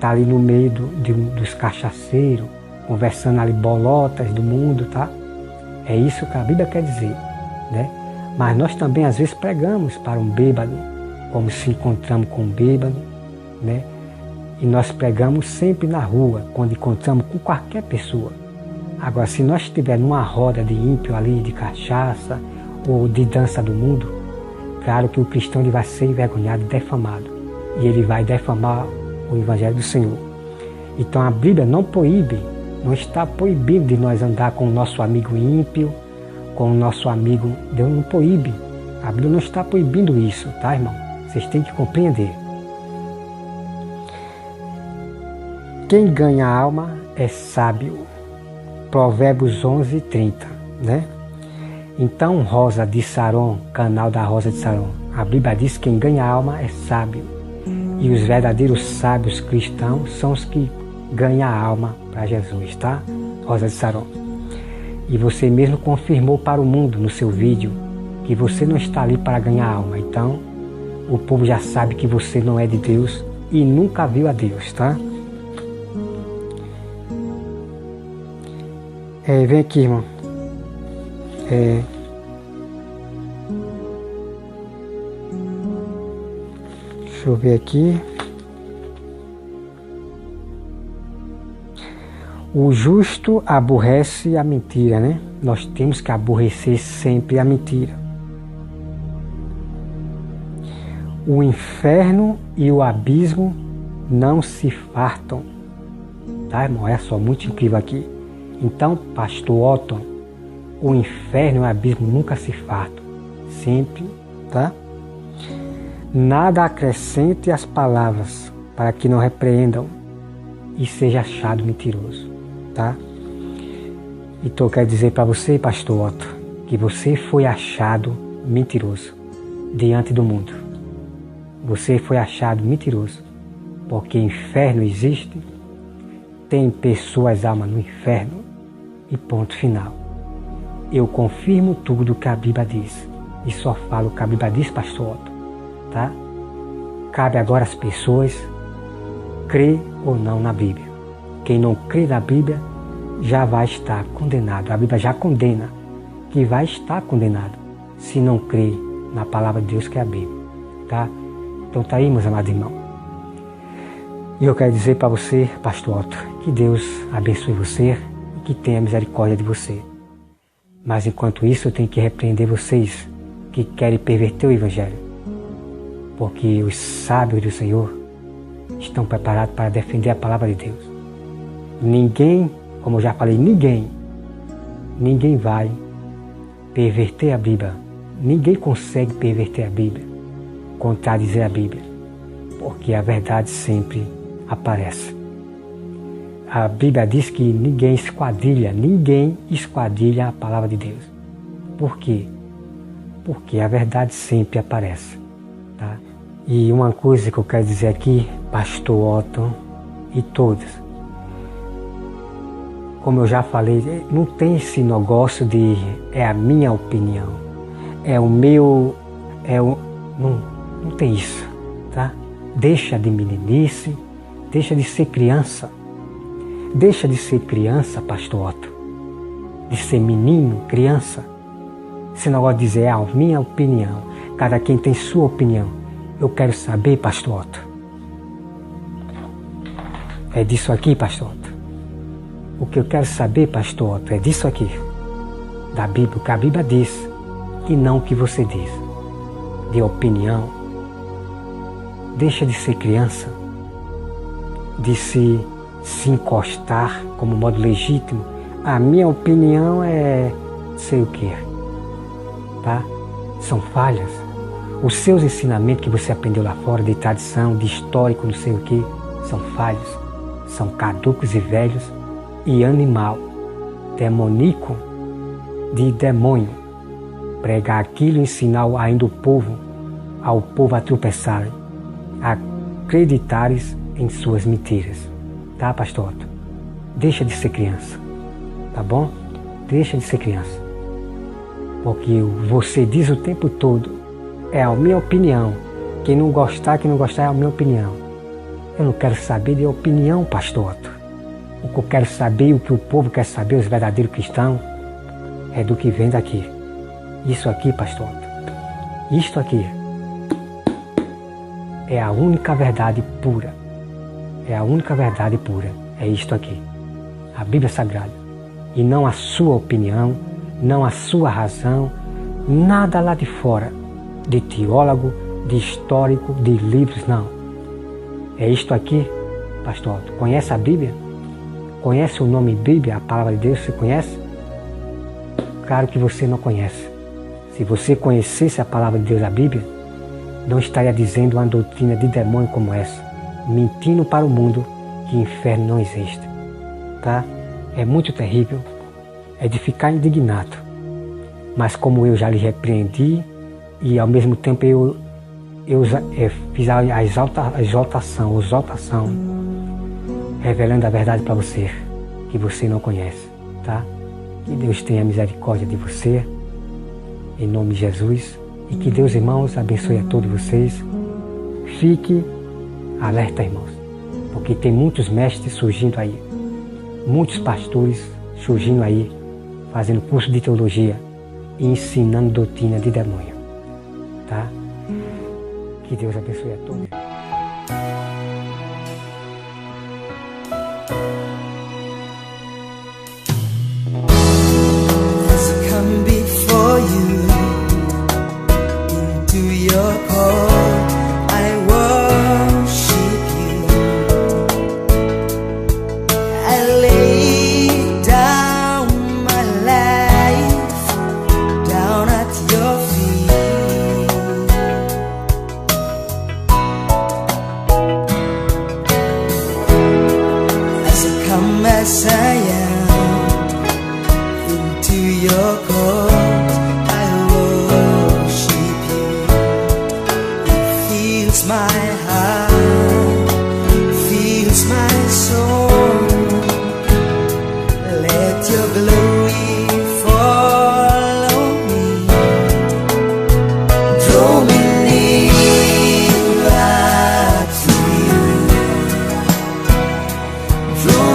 tá ali no meio dos cachaceiros, conversando ali bolotas do mundo, tá? É isso que a Bíblia quer dizer, né? Mas nós também às vezes pregamos para um bêbado, como se encontramos com um bêbado, né? E nós pregamos sempre na rua, quando encontramos com qualquer pessoa. Agora, se nós estivermos numa roda de ímpio ali, de cachaça ou de dança do mundo, claro que o cristão ele vai ser envergonhado e defamado. E ele vai defamar o Evangelho do Senhor. Então a Bíblia não proíbe, não está proibindo de nós andar com o nosso amigo ímpio, com o nosso amigo. Deus não proíbe. A Bíblia não está proibindo isso, tá, irmão? Vocês têm que compreender. Quem ganha a alma é sábio. Provérbios 11:30, né? Então, Rosa de Saron, canal da Rosa de Saron, a Bíblia diz que quem ganha a alma é sábio. E os verdadeiros sábios cristãos são os que ganham a alma para Jesus, tá? Rosa de Saron. E você mesmo confirmou para o mundo no seu vídeo que você não está ali para ganhar a alma. Então, o povo já sabe que você não é de Deus e nunca viu a Deus, tá? Vem aqui, irmão. Deixa eu ver aqui. O justo aborrece a mentira, né? Nós temos que aborrecer sempre a mentira. O inferno e o abismo não se fartam. Tá, irmão? É só muito incrível aqui. Então, pastor Otton, o inferno e o abismo nunca se fartam. Sempre, tá? Nada acrescente as palavras para que não repreendam e seja achado mentiroso, tá? Então eu quero dizer para você, pastor Otton, que você foi achado mentiroso diante do mundo. Você foi achado mentiroso, porque inferno existe, tem pessoas, almas no inferno e ponto final. Eu confirmo tudo que a Bíblia diz e só falo o que a Bíblia diz, pastor Otton, tá? Cabe agora às pessoas crer ou não na Bíblia. Quem não crê na Bíblia já vai estar condenado. A Bíblia já condena que vai estar condenado se não crê na palavra de Deus, que é a Bíblia, tá? Então tá aí, meus amados irmãos. E eu quero dizer para você, pastor Otton, que Deus abençoe você e que tenha misericórdia de você. Mas enquanto isso eu tenho que repreender vocês que querem perverter o Evangelho, porque os sábios do Senhor estão preparados para defender a palavra de Deus. Ninguém, como eu já falei, ninguém vai perverter a Bíblia. Ninguém consegue perverter a Bíblia, contradizer a Bíblia, porque a verdade sempre aparece. A Bíblia diz que ninguém esquadrilha a palavra de Deus. Por quê? Porque a verdade sempre aparece, tá? E uma coisa que eu quero dizer aqui, pastor Otto e todos, como eu já falei, não tem esse negócio de é a minha opinião, é o meu, não tem isso, tá? Deixa de meninice, deixa de ser criança. Deixa de ser criança, pastor Otto. De ser menino, criança. Esse negócio de dizer é a minha opinião. Cada quem tem sua opinião. Eu quero saber, pastor Otto. É disso aqui, pastor Otto. O que eu quero saber, pastor Otto, é disso aqui. Da Bíblia, o que a Bíblia diz. E não o que você diz. De opinião. Deixa de ser criança. De se encostar como modo legítimo. A minha opinião é sei o que, tá? São falhas. Os seus ensinamentos que você aprendeu lá fora, de tradição, de histórico, não sei o que, são falhos, são caducos e velhos e animal, demoníaco, de demônio. Pregar aquilo e ensinar ainda ao povo a tropeçarem, a acreditarem em suas mentiras. Tá, pastor Otto? Deixa de ser criança, tá bom? Deixa de ser criança. Porque você diz o tempo todo, é a minha opinião. Quem não gostar é a minha opinião. Eu não quero saber de opinião, pastor Otto. O que eu quero saber, o que o povo quer saber, os verdadeiros cristãos, é do que vem daqui. Isso aqui, pastor Otto, isto aqui é a única verdade pura. É a única verdade pura. É isto aqui. A Bíblia Sagrada. E não a sua opinião, não a sua razão, nada lá de fora, de teólogo, de histórico, de livros, não. É isto aqui, pastor Otto. Conhece a Bíblia? Conhece o nome Bíblia, a palavra de Deus? Você conhece? Claro que você não conhece. Se você conhecesse a palavra de Deus, a Bíblia, não estaria dizendo uma doutrina de demônio como essa, mentindo para o mundo que inferno não existe. Tá? É muito terrível, é de ficar indignado. Mas como eu já lhe repreendi e ao mesmo tempo eu fiz a exaltação, revelando a verdade para você, que você não conhece. Tá? Que Deus tenha misericórdia de você, em nome de Jesus, e que Deus, irmãos, abençoe a todos vocês. Fique alerta, irmãos, porque tem muitos mestres surgindo aí, muitos pastores surgindo aí, fazendo curso de teologia e ensinando doutrina de demônio, tá? Que Deus abençoe a todos. As I am, into your court I worship you. It fills my heart, fills my soul. Let your glory follow me, draw me nearer to you, draw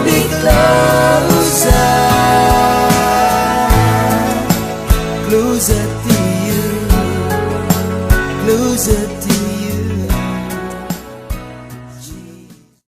me closer to you, closer to you.